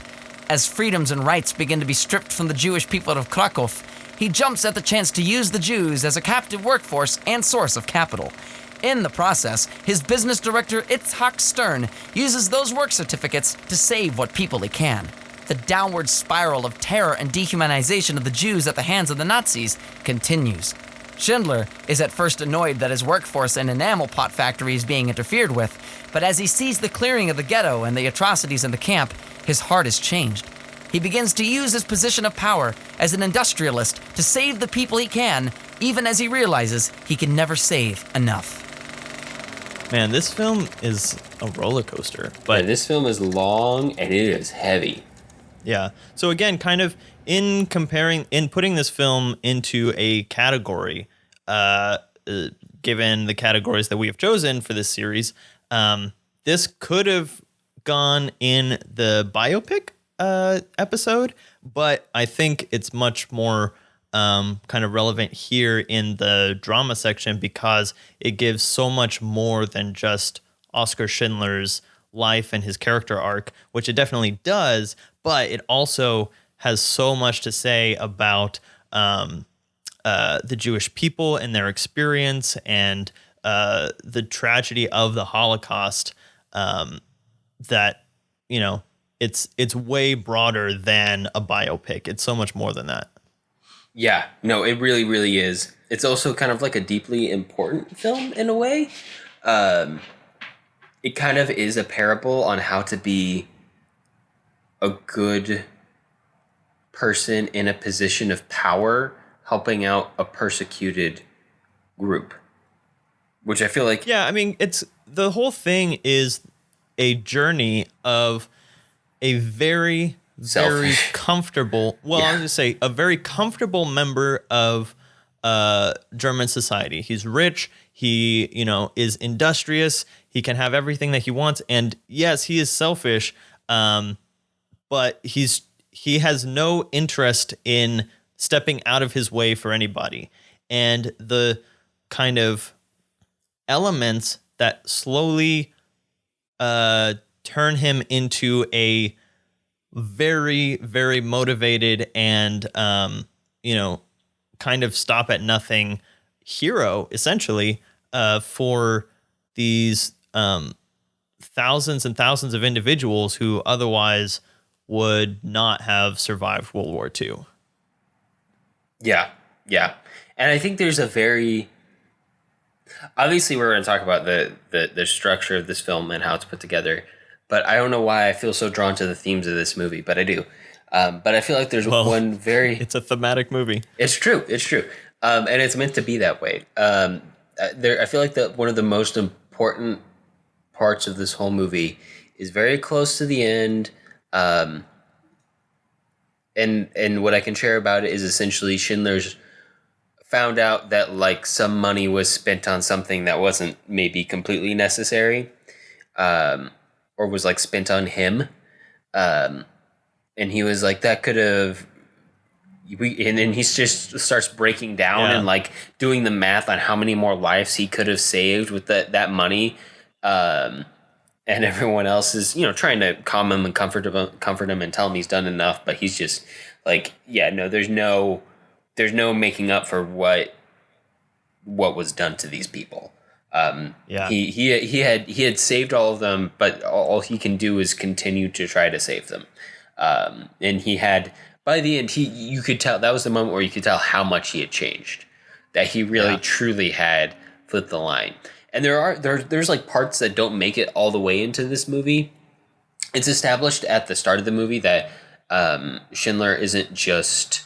As freedoms and rights begin to be stripped from the Jewish people of Krakow, he jumps at the chance to use the Jews as a captive workforce and source of capital. In the process, his business director, Itzhak Stern, uses those work certificates to save what people he can. The downward spiral of terror and dehumanization of the Jews at the hands of the Nazis continues. Schindler is at first annoyed that his workforce and enamel pot factory is being interfered with, but as he sees the clearing of the ghetto and the atrocities in the camp, his heart is changed. He begins to use his position of power as an industrialist to save the people he can, even as he realizes he can never save enough. Man, this film is a roller coaster. But this film is long and it is heavy. Yeah. So again, kind of in putting this film into a category, given the categories that we have chosen for this series, this could have gone in the biopic episode, but I think it's much more kind of relevant here in the drama section because it gives so much more than just Oskar Schindler's life and his character arc, which it definitely does, but it also has so much to say about the Jewish people and their experience and the tragedy of the Holocaust that, you know, it's way broader than a biopic. It's so much more than that. Yeah, no, it really, really is. It's also kind of like a deeply important film in a way. It kind of is a parable on how to be a good person in a position of power, helping out a persecuted group. Which I feel like... Yeah, I mean, the whole thing is a journey of a very comfortable, I was going to say a very comfortable member of German society. He's rich. He, is industrious. He can have everything that he wants. And yes, he is selfish. But he has no interest in stepping out of his way for anybody. And the kind of elements that slowly turn him into a very, very motivated and, kind of stop at nothing hero, essentially, for these thousands and thousands of individuals who otherwise would not have survived World War II. Yeah. And I think there's a very... Obviously, we're going to talk about the structure of this film and how it's put together. But I don't know why I feel so drawn to the themes of this movie, but I do. But I feel like there's one very... It's a thematic movie. It's true. And it's meant to be that way. I feel like that one of the most important parts of this whole movie is very close to the end. And what I can share about it is essentially Schindler's found out that like some money was spent on something that wasn't maybe completely necessary, or was like spent on him. And he was like, that could have, and then he just starts breaking down and like doing the math on how many more lives he could have saved with that money. And and everyone else is, trying to calm him and comfort him and tell him he's done enough. But he's just like, yeah, no, there's no making up for what was done to these people. He had saved all of them, but all he can do is continue to try to save them. And he had, by the end, you could tell, that was the moment where you could tell how much he had changed, that he really truly had flipped the line. And there's like parts that don't make it all the way into this movie. It's established at the start of the movie that Schindler isn't just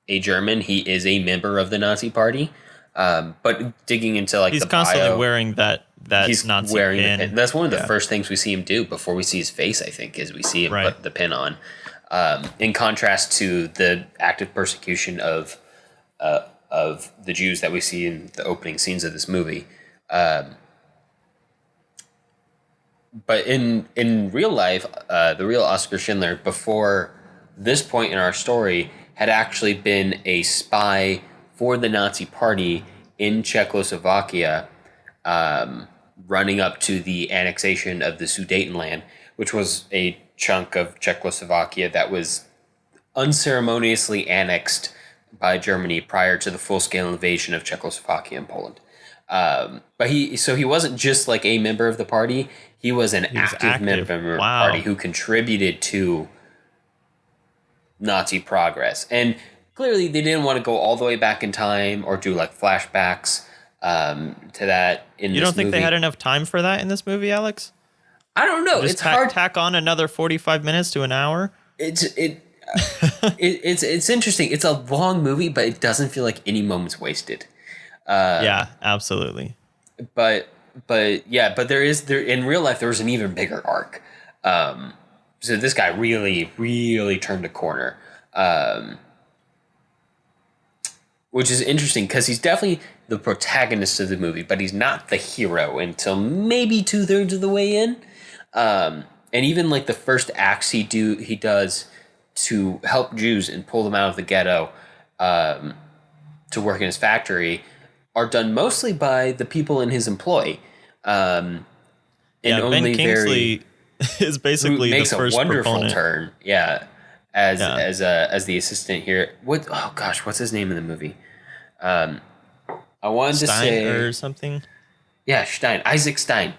a German; he is a member of the Nazi Party. But digging into like he's the constantly bio, wearing that he's Nazi wearing pin. The pin. That's one of the first things we see him do before we see his face. I think is we see him put the pin on. In contrast to the active persecution of the Jews that we see in the opening scenes of this movie. But in real life, the real Oskar Schindler, before this point in our story, had actually been a spy for the Nazi Party in Czechoslovakia, running up to the annexation of the Sudetenland, which was a chunk of Czechoslovakia that was unceremoniously annexed by Germany prior to the full-scale invasion of Czechoslovakia and Poland. But he wasn't just like a member of the party. He was an active member of the party who contributed to Nazi progress. And clearly they didn't want to go all the way back in time or do like flashbacks to that in this movie. You don't think they had enough time for that in this movie, Alex? I don't know. Just it's hard. Tack on another 45 minutes to an hour? It's interesting. It's a long movie, but it doesn't feel like any moment's wasted. Yeah, absolutely. But there in real life there was an even bigger arc. So this guy really, really turned a corner, which is interesting because he's definitely the protagonist of the movie, but he's not the hero until maybe 2/3 of the way in. And even like the first acts he does to help Jews and pull them out of the ghetto to work in his factory are done mostly by the people in his employ. Ben Kingsley is basically makes the first a wonderful proponent. turn. As the assistant here. What's his name in the movie? I wanted to say or something. Yeah, Stein. Isaac Stein.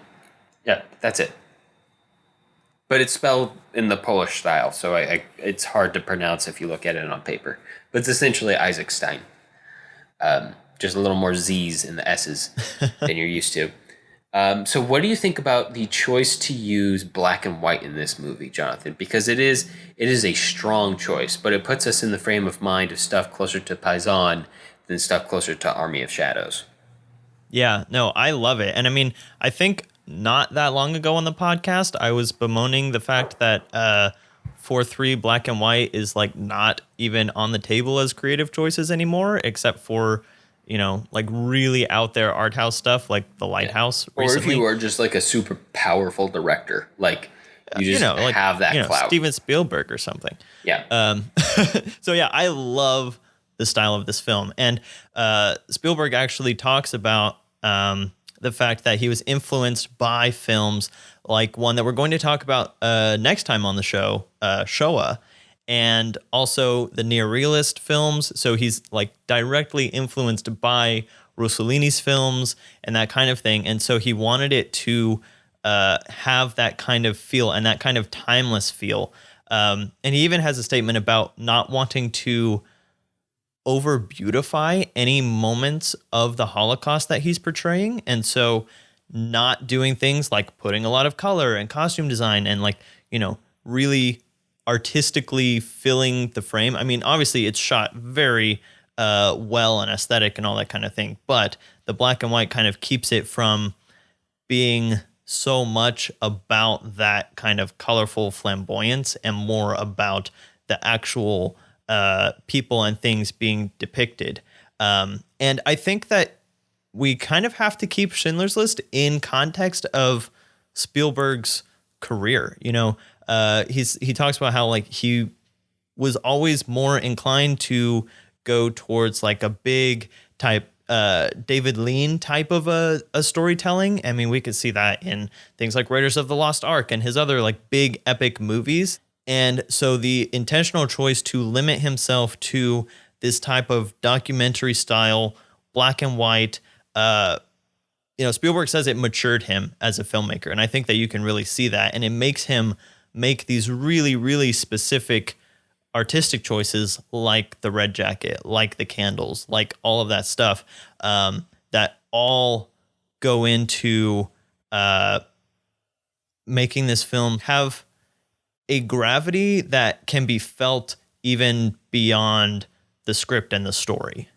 Yeah, that's it. But it's spelled in the Polish style, so it's hard to pronounce if you look at it on paper. But it's essentially Isaac Stein. Just a little more Z's in the S's than you're used to. So what do you think about the choice to use black and white in this movie, Jonathan? Because it is a strong choice, but it puts us in the frame of mind of stuff closer to Paisan than stuff closer to Army of Shadows. Yeah, no, I love it. And I mean, I think not that long ago on the podcast, I was bemoaning the fact that 4-3 black and white is like not even on the table as creative choices anymore, except for, like really out there art house stuff like The Lighthouse recently. Or if you are just like a super powerful director, like you just have that clout. Steven Spielberg or something. Yeah. So yeah, I love the style of this film. And Spielberg actually talks about the fact that he was influenced by films like one that we're going to talk about next time on the show, Shoah, and also the neorealist films. So he's like directly influenced by Rossellini's films and that kind of thing. And so he wanted it to have that kind of feel and that kind of timeless feel. And he even has a statement about not wanting to over beautify any moments of the Holocaust that he's portraying. And so not doing things like putting a lot of color and costume design and like, really artistically filling the frame. I mean, obviously it's shot very well and aesthetic and all that kind of thing, but the black and white kind of keeps it from being so much about that kind of colorful flamboyance and more about the actual people and things being depicted. And I think that we kind of have to keep Schindler's List in context of Spielberg's career. He talks about how like he was always more inclined to go towards like a big type David Lean type of a storytelling. I mean, we could see that in things like Raiders of the Lost Ark and his other like big epic movies. And so the intentional choice to limit himself to this type of documentary style, black and white, Spielberg says it matured him as a filmmaker. And I think that you can really see that. And it makes him make these really, really specific artistic choices like the red jacket, like the candles, like all of that stuff that all go into making this film have a gravity that can be felt even beyond the script and the story.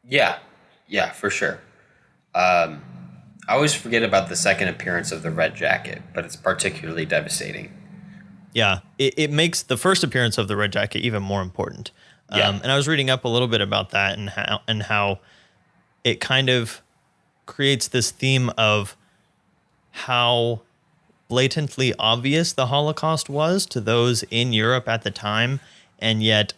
Yeah, for sure. I always forget about the second appearance of the red jacket, but it's particularly devastating. Yeah, it makes the first appearance of the red jacket even more important. And I was reading up a little bit about that and how it kind of creates this theme of how blatantly obvious the Holocaust was to those in Europe at the time, and yet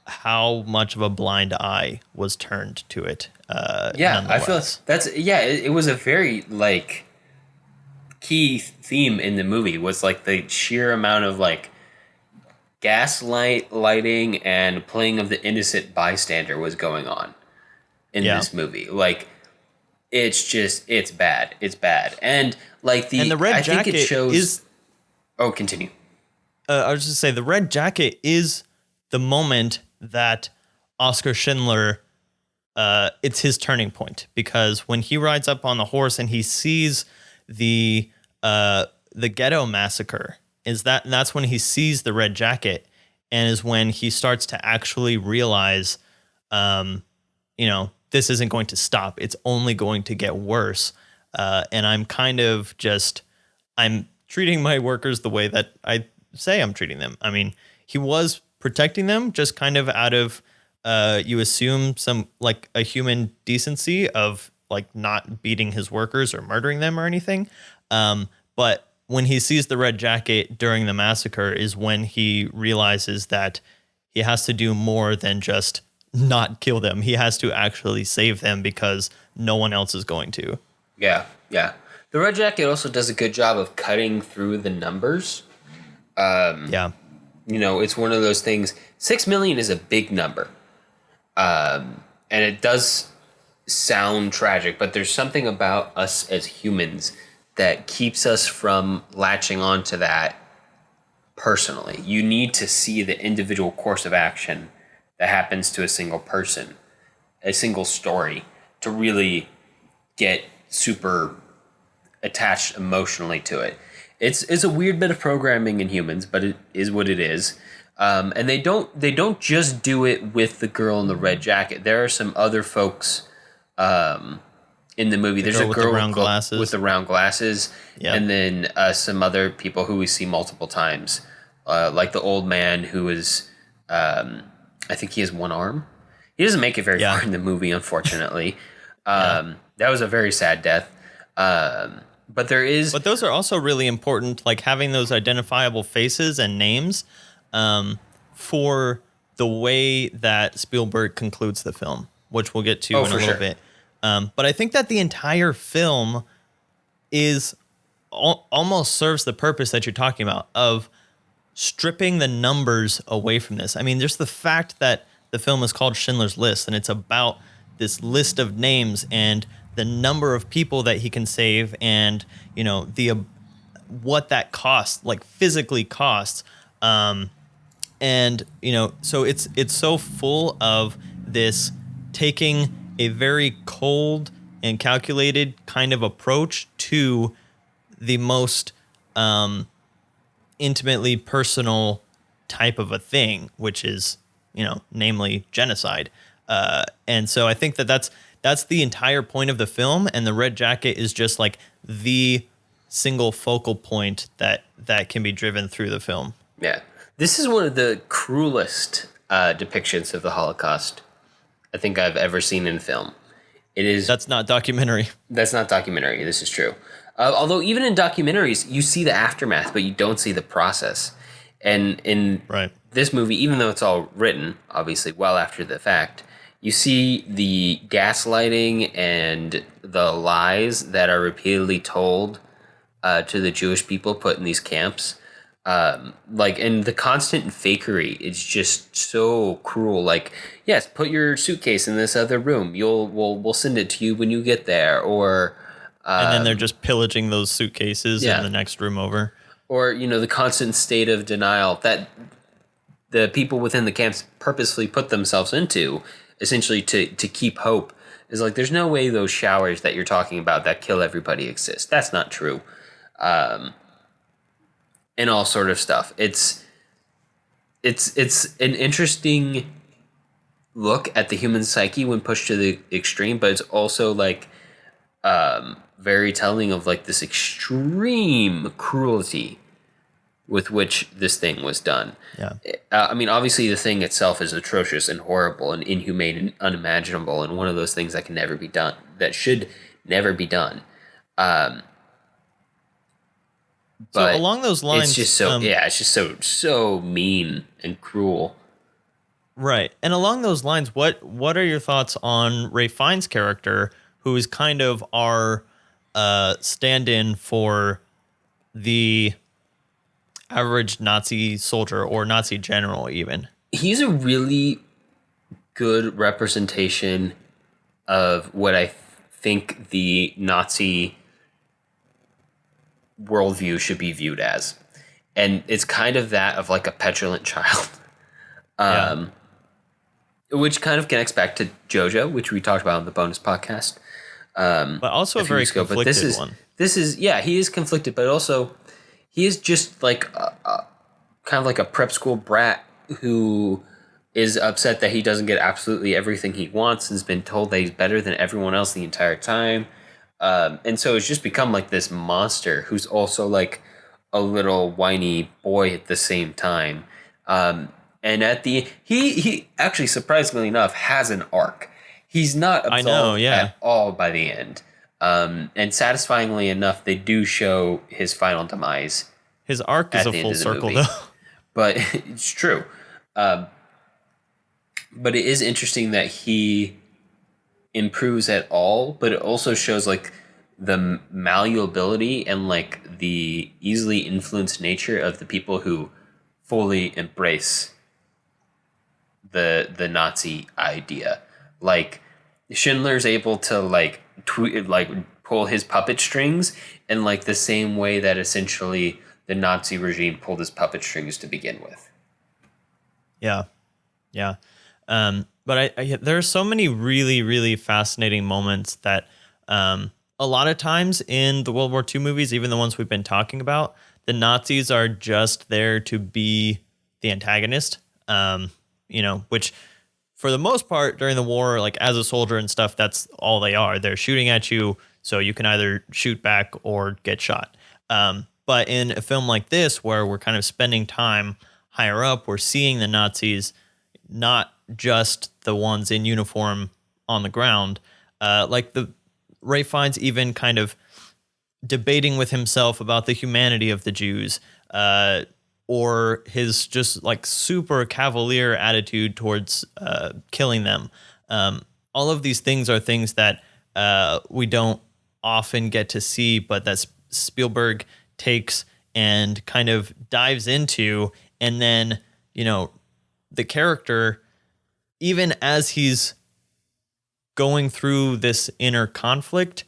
how much of a blind eye was turned to it. I feel it was a very like key theme in the movie was like the sheer amount of like lighting and playing of the innocent bystander was going on in this movie. Like it's bad. And like the red jacket, I think it shows continue. I was just say the red jacket is the moment that Oskar Schindler, it's his turning point, because when he rides up on the horse and he sees the ghetto massacre, that's when he sees the red jacket, and is when he starts to actually realize, this isn't going to stop. It's only going to get worse. And I'm treating my workers the way that I say I'm treating them. I mean, he was protecting them just kind of out of, you assume some like a human decency of like not beating his workers or murdering them or anything. But when he sees the red jacket during the massacre is when he realizes that he has to do more than just not kill them. He has to actually save them because no one else is going to. Yeah. The red jacket also does a good job of cutting through the numbers. It's one of those things. 6 million is a big number. And it does sound tragic, but there's something about us as humans that keeps us from latching on to that personally. You need to see the individual course of action that happens to a single person, a single story, to really get super attached emotionally to it. It's a weird bit of programming in humans, but it is what it is. And they don't just do it with the girl in the red jacket. There are some other folks in the movie. There's a girl with the round glasses, and then some other people who we see multiple times, like the old man who is, I think he has one arm. He doesn't make it very far in the movie, unfortunately. That was a very sad death. But those are also really important, like having those identifiable faces and names for the way that Spielberg concludes the film, which we'll get to in a little bit. But I think that the entire film is almost serves the purpose that you're talking about of stripping the numbers away from this. I mean, just the fact that the film is called Schindler's List, and it's about this list of names and the number of people that he can save, and what that costs, like physically costs. So it's so full of this taking a very cold and calculated kind of approach to the most intimately personal type of a thing, which is, namely genocide. And so I think that that's the entire point of the film, and the red jacket is just like the single focal point that can be driven through the film. Yeah. This is one of the cruelest depictions of the Holocaust I think I've ever seen in film. That's not documentary. This is true. Although even in documentaries, you see the aftermath, but you don't see the process. And in this movie, even though it's all written, obviously, well after the fact, You see the gaslighting and the lies that are repeatedly told to the Jewish people put in these camps. And the constant fakery, it's just so cruel. Like, yes, put your suitcase in this other room. We'll send it to you when you get there. Or and then they're just pillaging those suitcases in the next room over. Or, the constant state of denial that the people within the camps purposely put themselves into, essentially to keep hope, is like, there's no way those showers that you're talking about that kill everybody exist. That's not true. And all sort of stuff. It's an interesting look at the human psyche when pushed to the extreme, but it's also like very telling of like this extreme cruelty with which this thing was done. Yeah. Obviously the thing itself is atrocious and horrible and inhumane and unimaginable, and one of those things that can never be done, that should never be done. But so along those lines, it's just so mean and cruel. Right. And along those lines, what are your thoughts on Ralph Fiennes' character, who is kind of our stand-in for the average Nazi soldier or Nazi general even? He's a really good representation of what I think the Nazi worldview should be viewed as. And it's kind of that of like a petulant child. Which kind of connects back to JoJo, which we talked about on the bonus podcast. But also a very conflicted one. He is conflicted, but also he is just like kind of like a prep school brat who is upset that he doesn't get absolutely everything he wants and has been told that he's better than everyone else the entire time. And so it's just become like this monster who's also like a little whiny boy at the same time. And at the he actually, surprisingly enough, has an arc. He's not absolved at all by the end. And satisfyingly enough, they do show his final demise. His arc is a full circle, though. But it's true. But it is interesting that he improves at all, but it also shows like the malleability and like the easily influenced nature of the people who fully embrace the Nazi idea. Like Schindler's able to like pull his puppet strings in like the same way that essentially the Nazi regime pulled his puppet strings to begin with. Yeah. But there are so many really, really fascinating moments that a lot of times in the World War II movies, even the ones we've been talking about, the Nazis are just there to be the antagonist, which for the most part during the war, like as a soldier and stuff, that's all they are. They're shooting at you, so you can either shoot back or get shot. But in a film like this, where we're kind of spending time higher up, we're seeing the Nazis, not just the ones in uniform on the ground. Like the Ralph Fiennes even kind of debating with himself about the humanity of the Jews, or his just like super cavalier attitude towards killing them. All of these things are things that we don't often get to see, but that Spielberg takes and kind of dives into. And then, the character, even as he's going through this inner conflict,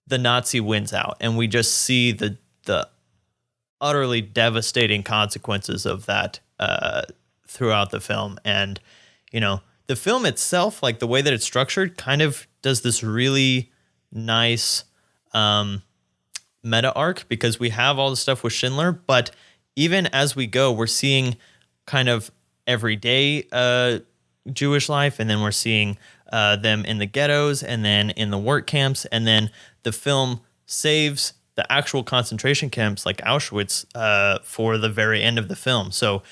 the Nazi wins out. And we just see the utterly devastating consequences of that throughout the film. And, the film itself, like the way that it's structured, kind of does this really nice meta arc, because we have all the stuff with Schindler, but even as we go, we're seeing kind of everyday Jewish life, and then we're seeing them in the ghettos, and then in the work camps, and then the film saves the actual concentration camps like Auschwitz for the very end of the film. So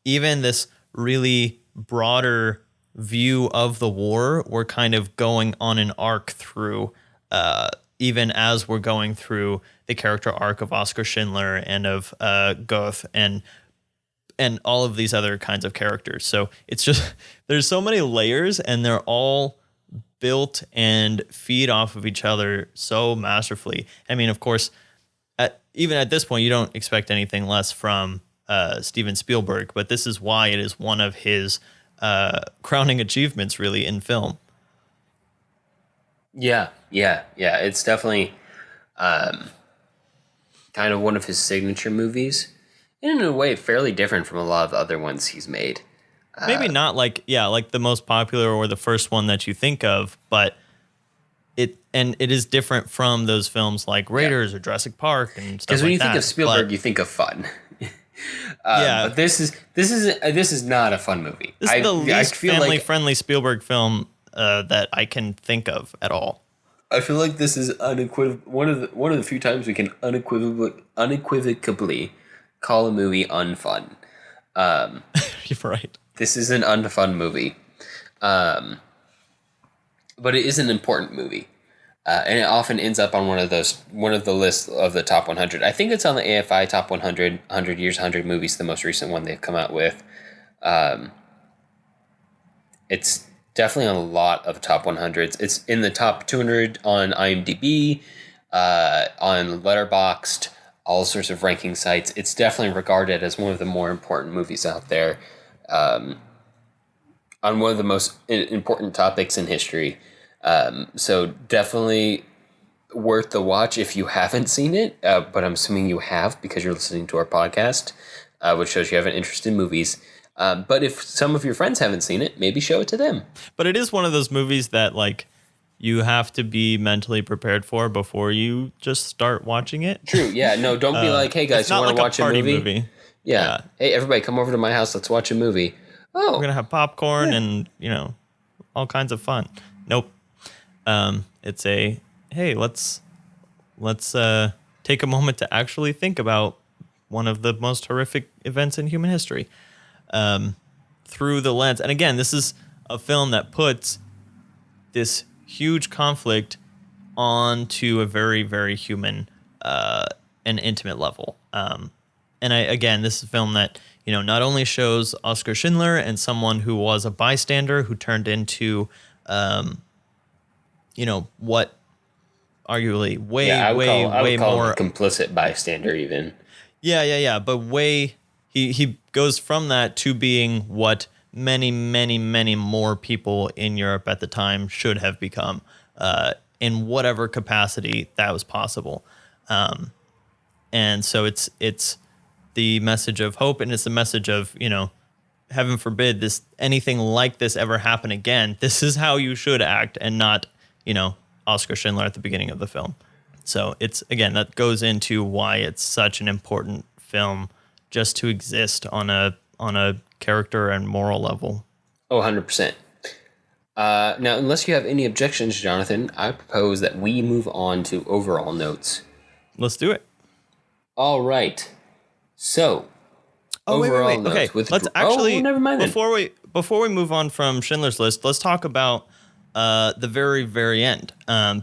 even this really broader view of the war, we're kind of going on an arc through, even as we're going through the character arc of Oskar Schindler and of Goethe, and and all of these other kinds of characters. So it's just, there's so many layers, and they're all built and feed off of each other so masterfully. I mean, of course, even at this point, you don't expect anything less from Steven Spielberg, but this is why it is one of his crowning achievements, really, in film. Yeah. It's definitely kind of one of his signature movies, and in a way, fairly different from a lot of other ones he's made. Maybe not like the most popular or the first one that you think of, but it is different from those films like Raiders or Jurassic Park and stuff like that. Because when you think of Spielberg, you think of fun. But this is not a fun movie. This is the least family-friendly Spielberg film that I can think of at all. I feel like this is one of the few times we can unequivocally call a movie unfun. You're right. This is an unfun movie, but it is an important movie, and it often ends up on one of the lists of the top 100. I think it's on the AFI top 100, 100 years, 100 movies, the most recent one they've come out with. It's definitely on a lot of top 100s. It's in the top 200 on IMDb, on Letterboxd, all sorts of ranking sites. It's definitely regarded as one of the more important movies out there. On one of the most important topics in history. So definitely worth the watch if you haven't seen it, but I'm assuming you have because you're listening to our podcast, which shows you have an interest in movies. But if some of your friends haven't seen it, maybe show it to them. But it is one of those movies that you have to be mentally prepared for before you just start watching it. True, yeah. No, don't be like, hey guys, you want to watch a movie? Yeah. Hey, everybody, come over to my house. Let's watch a movie. Oh, we're gonna have popcorn and all kinds of fun. Nope. It's hey, let's take a moment to actually think about one of the most horrific events in human history through the lens. And again, this is a film that puts this huge conflict onto a very, very human and intimate level. And this is a film that, not only shows Oskar Schindler and someone who was a bystander who turned into, what arguably way more complicit bystander even. Yeah. But he goes from that to being what many, many, many more people in Europe at the time should have become, in whatever capacity that was possible. And so it's the message of hope, and it's the message of, heaven forbid anything like this ever happen again. This is how you should act, and not, Oskar Schindler at the beginning of the film. So it's, again, that goes into why it's such an important film just to exist on a character and moral level. Oh, 100%. Now, unless you have any objections, Jonathan, I propose that we move on to overall notes. Let's do it. All right. So, overall notes. Okay, let's actually, never mind then. Before we move on from Schindler's List, let's talk about the very, very end,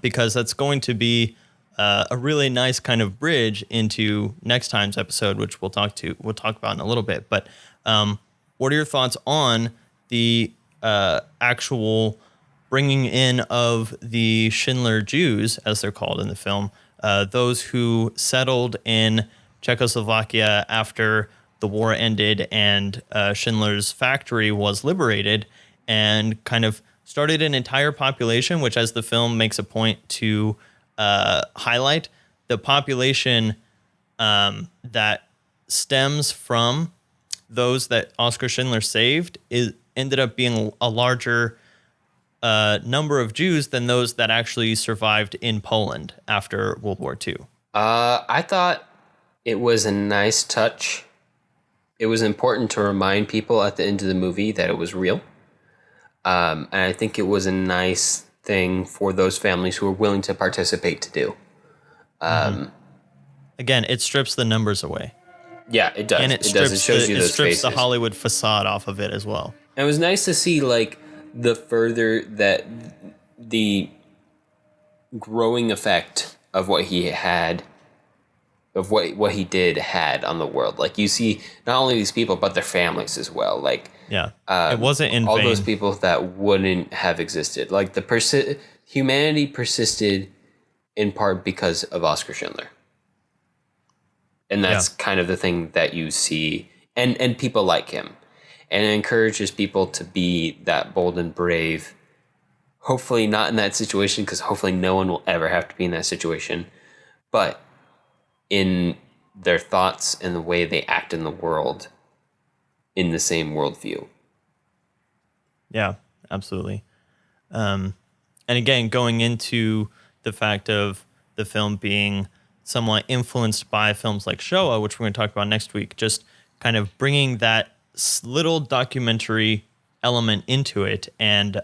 because that's going to be a really nice kind of bridge into next time's episode, which we'll talk about in a little bit. But what are your thoughts on the actual bringing in of the Schindler Jews, as they're called in the film, those who settled in Czechoslovakia after the war ended and Schindler's factory was liberated, and kind of started an entire population, which, as the film makes a point to highlight, the population that stems from those that Oskar Schindler saved ended up being a larger number of Jews than those that actually survived in Poland after World War II. I thought it was a nice touch. It was important to remind people at the end of the movie that it was real. And I think it was a nice thing for those families who were willing to participate to do. Again, it strips the numbers away. Yeah, it does. And it shows you those strips faces. the Hollywood facade off of it as well. And it was nice to see the further that the growing effect of what he had of what he did had on the world. Like you see not only these people but their families as well. Like it wasn't in all vain. those people that wouldn't have existed. Like humanity persisted in part because of Oskar Schindler. And that's kind of the thing that you see, and people like him. And it encourages people to be that bold and brave. Hopefully not in that situation, because hopefully no one will ever have to be in that situation. But in their thoughts and the way they act in the world in the same worldview. Yeah, absolutely. And again, going into the fact of the film being somewhat influenced by films like Shoah, which we're going to talk about next week, just kind of bringing that little documentary element into it, and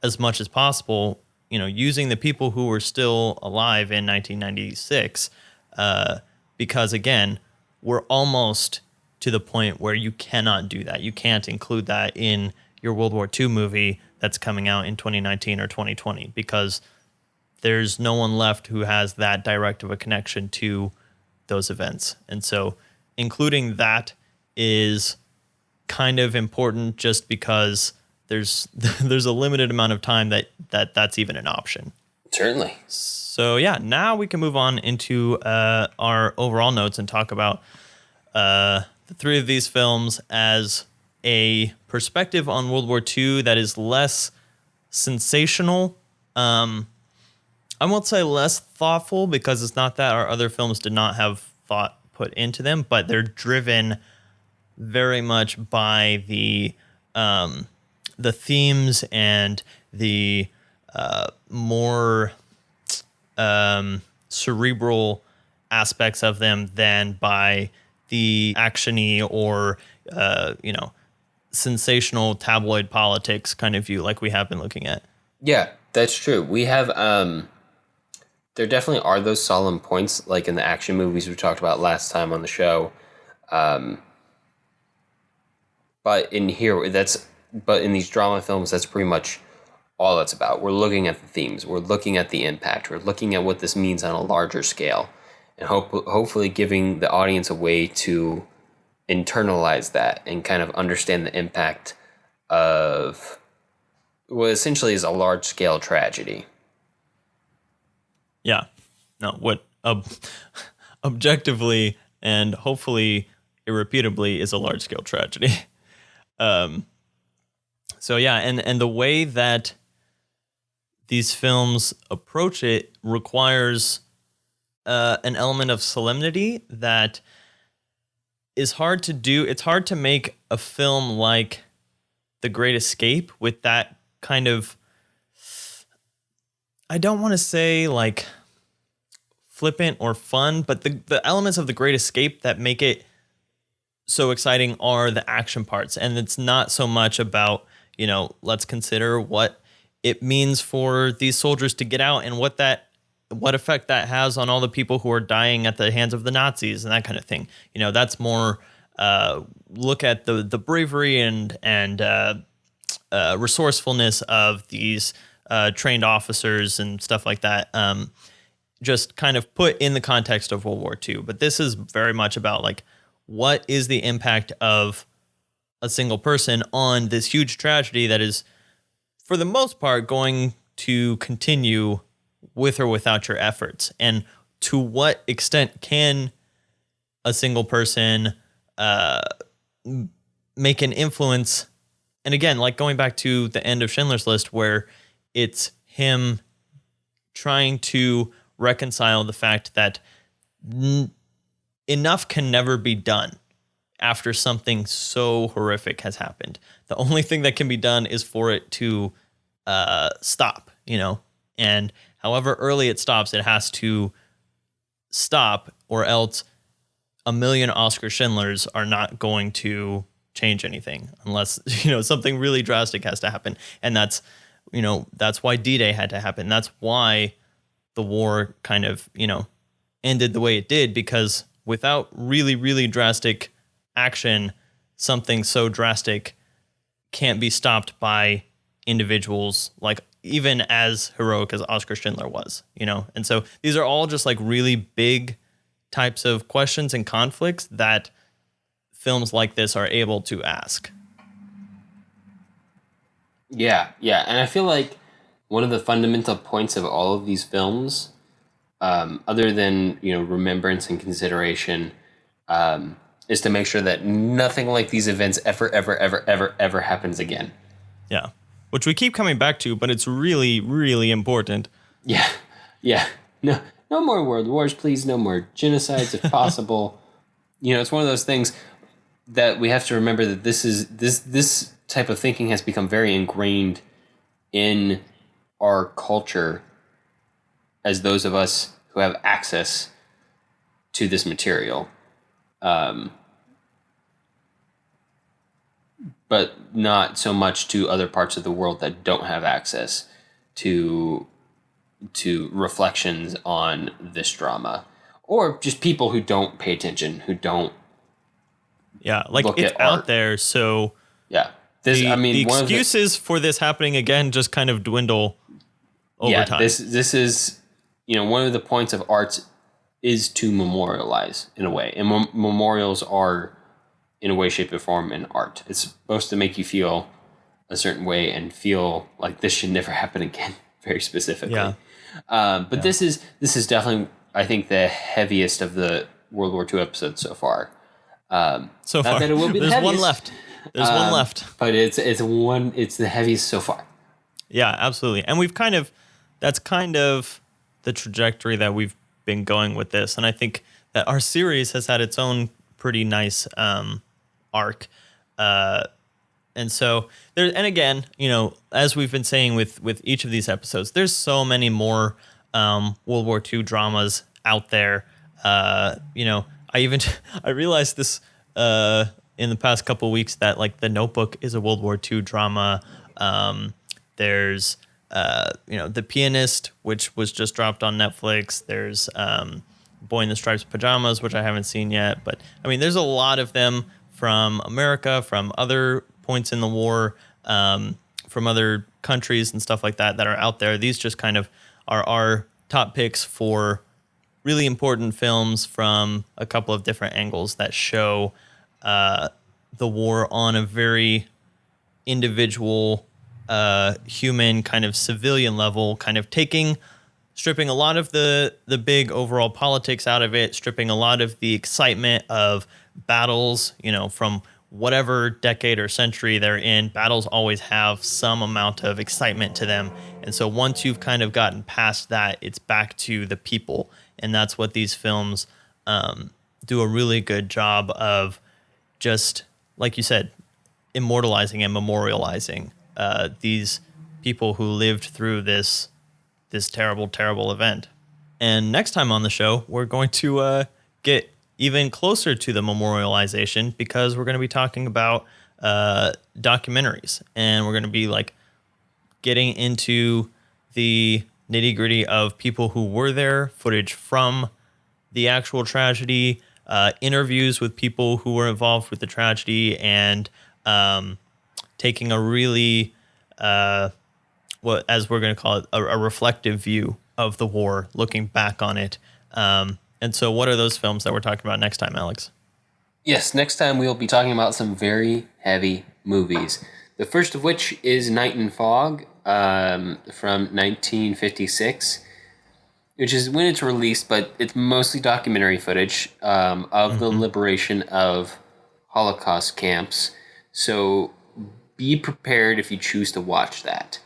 as much as possible, using the people who were still alive in 1996, because again, we're almost to the point where you cannot do that. You can't include that in your World War II movie that's coming out in 2019 or 2020, because there's no one left who has that direct of a connection to those events. And so including that is kind of important, just because there's a limited amount of time that's even an option. Certainly. So yeah, now we can move on into our overall notes and talk about the three of these films as a perspective on World War II that is less sensational. I won't say less thoughtful, because it's not that our other films did not have thought put into them, but they're driven very much by the themes and the more cerebral aspects of them than by the action-y or sensational tabloid politics kind of view like we have been looking at. Yeah, that's true. We have there definitely are those solemn points, like in the action movies we talked about last time on the show. But in these drama films, that's pretty much all it's about. We're looking at the themes. We're looking at the impact. We're looking at what this means on a larger scale, and hopefully giving the audience a way to internalize that and kind of understand the impact of what essentially is a large-scale tragedy. Yeah. No, what objectively and hopefully irrepeatably is a large-scale tragedy. So yeah, and the way that these films approach it requires an element of solemnity that is hard to do. It's hard to make a film like The Great Escape with that kind of, I don't want to say like flippant or fun, but the elements of The Great Escape that make it so exciting are the action parts. And it's not so much about, let's consider what it means for these soldiers to get out and what effect that has on all the people who are dying at the hands of the Nazis and that kind of thing. That's more look at the bravery and resourcefulness of these trained officers and stuff like that. Just kind of put in the context of World War II. But this is very much about like, what is the impact of a single person on this huge tragedy that is, for the most part, going to continue with or without your efforts? And to what extent can a single person make an influence? And again, like going back to the end of Schindler's List, where it's him trying to reconcile the fact that enough can never be done after something so horrific has happened. The only thing that can be done is for it to stop, and however early it stops, it has to stop, or else a million Oskar Schindlers are not going to change anything unless, something really drastic has to happen. And that's why D-Day had to happen. That's why the war kind of, ended the way it did, because without really, really drastic action, something so drastic can't be stopped by individuals, like even as heroic as Oskar Schindler was, And so these are all just like really big types of questions and conflicts that films like this are able to ask. Yeah. And I feel like one of the fundamental points of all of these films, other than, remembrance and consideration, is to make sure that nothing like these events ever happens again. Yeah. Which we keep coming back to, but it's really, really important. Yeah. No more world wars, please. No more genocides if possible. It's one of those things that we have to remember that this type of thinking has become very ingrained in our culture as those of us who have access to this material. But not so much to other parts of the world that don't have access to reflections on this drama, or just people who don't pay attention, who don't. Yeah, like it's out there, so yeah. The excuses for this happening again just kind of dwindle over time. This is one of the points of art is to memorialize in a way, and memorials are in a way, shape, or form in art. It's supposed to make you feel a certain way and feel like this should never happen again, very specifically. Yeah. But this is definitely, I think, the heaviest of the World War II episodes so far. So far, that it will be there's one left. There's one left, but it's the heaviest so far. Yeah, absolutely. And that's kind of the trajectory that we've been going with this, and I think that our series has had its own pretty nice arc. And so there, and again, as we've been saying with each of these episodes, there's so many more World War II dramas out there. I realized this in the past couple of weeks that like The Notebook is a World War II drama. There's The Pianist, which was just dropped on Netflix. There's Boy in the Striped Pajamas, which I haven't seen yet, but I mean, there's a lot of them from America, from other points in the war, from other countries and stuff like that are out there. These just kind of are our top picks for really important films from a couple of different angles that show the war on a very individual, human kind of civilian level, kind of stripping a lot of the big overall politics out of it, stripping a lot of the excitement of battles, from whatever decade or century they're in. Battles always have some amount of excitement to them. And so once you've kind of gotten past that, it's back to the people. And that's what these films do a really good job of, just like you said, immortalizing and memorializing these people who lived through this terrible, terrible event. And next time on the show, we're going to get even closer to the memorialization, because we're going to be talking about documentaries, and we're going to be like getting into the nitty-gritty of people who were there, footage from the actual tragedy, interviews with people who were involved with the tragedy, and taking a really as we're going to call it, a reflective view of the war, looking back on it. And so what are those films that we're talking about next time, Alex? Yes, next time we'll be talking about some very heavy movies. The first of which is Night and Fog from 1956, which is when it's released, but it's mostly documentary footage of the liberation of Holocaust camps. So be prepared if you choose to watch that.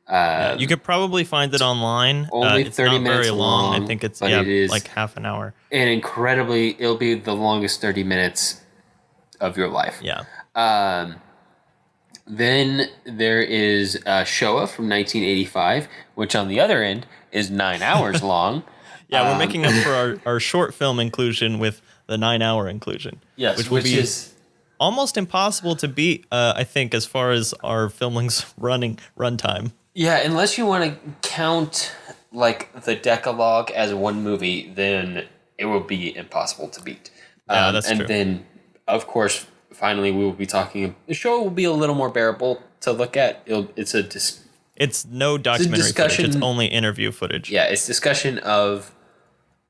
You could probably find it online. Only it's 30 not minutes very long. I think it's it is like half an hour. And it'll be the longest 30 minutes of your life. Yeah. Then there is Shoah from 1985, which on the other end is 9 hours long. Yeah, we're making up for our short film inclusion with the 9-hour inclusion. Yes, which is almost impossible to beat, I think, as far as our Filmlings runtime. Yeah, unless you want to count like the Decalogue as one movie, then it will be impossible to beat. Yeah, that's true. And then, of course, finally, we will be talking. The show will be a little more bearable to look at. It's no documentary footage. It's only interview footage. Yeah, it's discussion of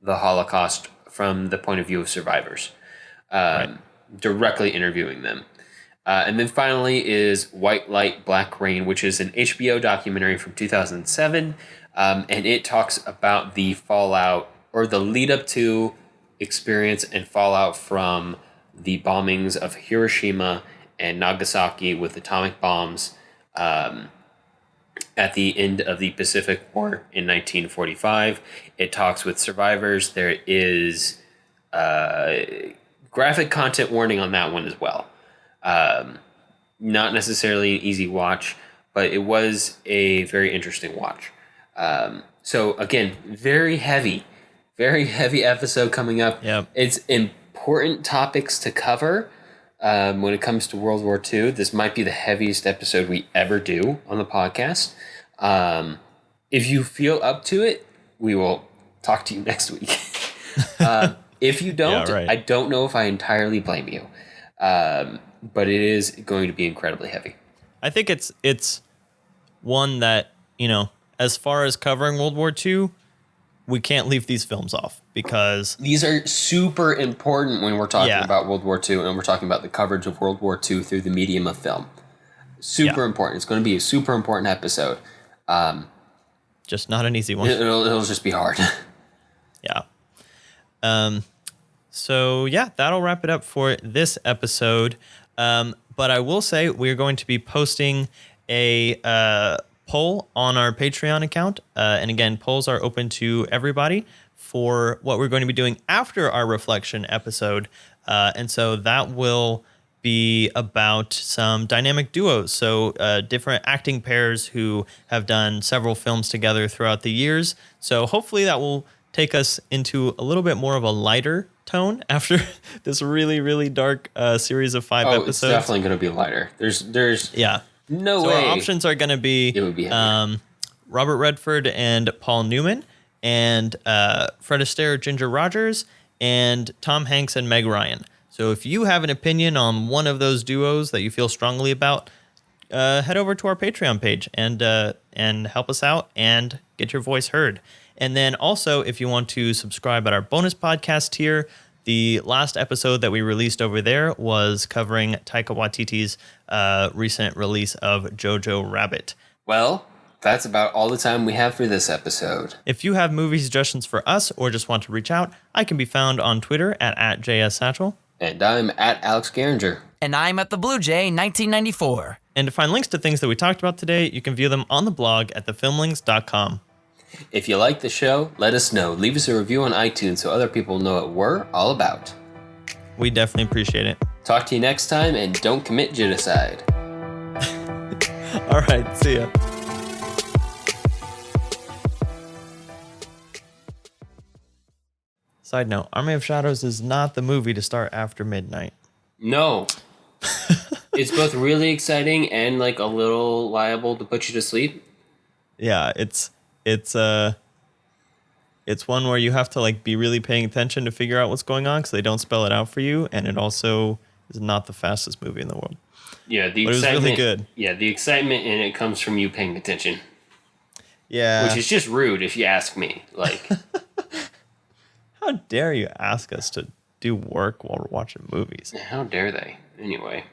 the Holocaust from the point of view of survivors, Right. directly interviewing them. And then finally is White Light, Black Rain, which is an HBO documentary from 2007. And it talks about the fallout or the lead up to experience and fallout from the bombings of Hiroshima and Nagasaki with atomic bombs at the end of the Pacific War in 1945. It talks with survivors. There is graphic content warning on that one as well. Not necessarily an easy watch, but it was a very interesting watch. So again, very heavy episode coming up. Yep. It's important topics to cover. When it comes to World War II, this might be the heaviest episode we ever do on the podcast. If you feel up to it, we will talk to you next week. If you don't, Yeah, right. I don't know if I entirely blame you. But it is going to be incredibly heavy. I think it's one that, as far as covering World War II, we can't leave these films off because these are super important when we're talking Yeah. about World War II and we're talking about the coverage of World War II through the medium of film. Super important. It's going to be a super important episode. just not an easy one. It'll just be hard. Yeah. So yeah, that'll wrap it up for this episode. But I will say we're going to be posting a poll on our Patreon account. And again, polls are open to everybody for what we're going to be doing after our reflection episode. And so that will be about some dynamic duos. So different acting pairs who have done several films together throughout the years. So hopefully that will take us into a little bit more of a lighter tone after this really, really dark series of 5 episodes. It's definitely going to be lighter. There's no so way. Our options are going to be It would be heavier. Robert Redford and Paul Newman, and Fred Astaire, Ginger Rogers, and Tom Hanks and Meg Ryan. So if you have an opinion on one of those duos that you feel strongly about, head over to our Patreon page and help us out and get your voice heard. And then also, if you want to subscribe at our bonus podcast tier, the last episode that we released over there was covering Taika Waititi's recent release of Jojo Rabbit. Well, that's about all the time we have for this episode. If you have movie suggestions for us or just want to reach out, I can be found on Twitter at JSSatchel. And I'm at Alex Garinger. And I'm at the Blue Jay 1994. And to find links to things that we talked about today, you can view them on the blog at thefilmlings.com. If you like the show, let us know. Leave us a review on iTunes so other people know what we're all about. We definitely appreciate it. Talk to you next time, and don't commit genocide. All right, see ya. Side note, Army of Shadows is not the movie to start after midnight. No. It's both really exciting and like a little liable to put you to sleep. Yeah, it's one where you have to like be really paying attention to figure out what's going on because they don't spell it out for you, and it also is not the fastest movie in the world. Yeah, but it was really good. Yeah, the excitement in it comes from you paying attention. Yeah, which is just rude if you ask me. Like, how dare you ask us to do work while we're watching movies? How dare they? Anyway.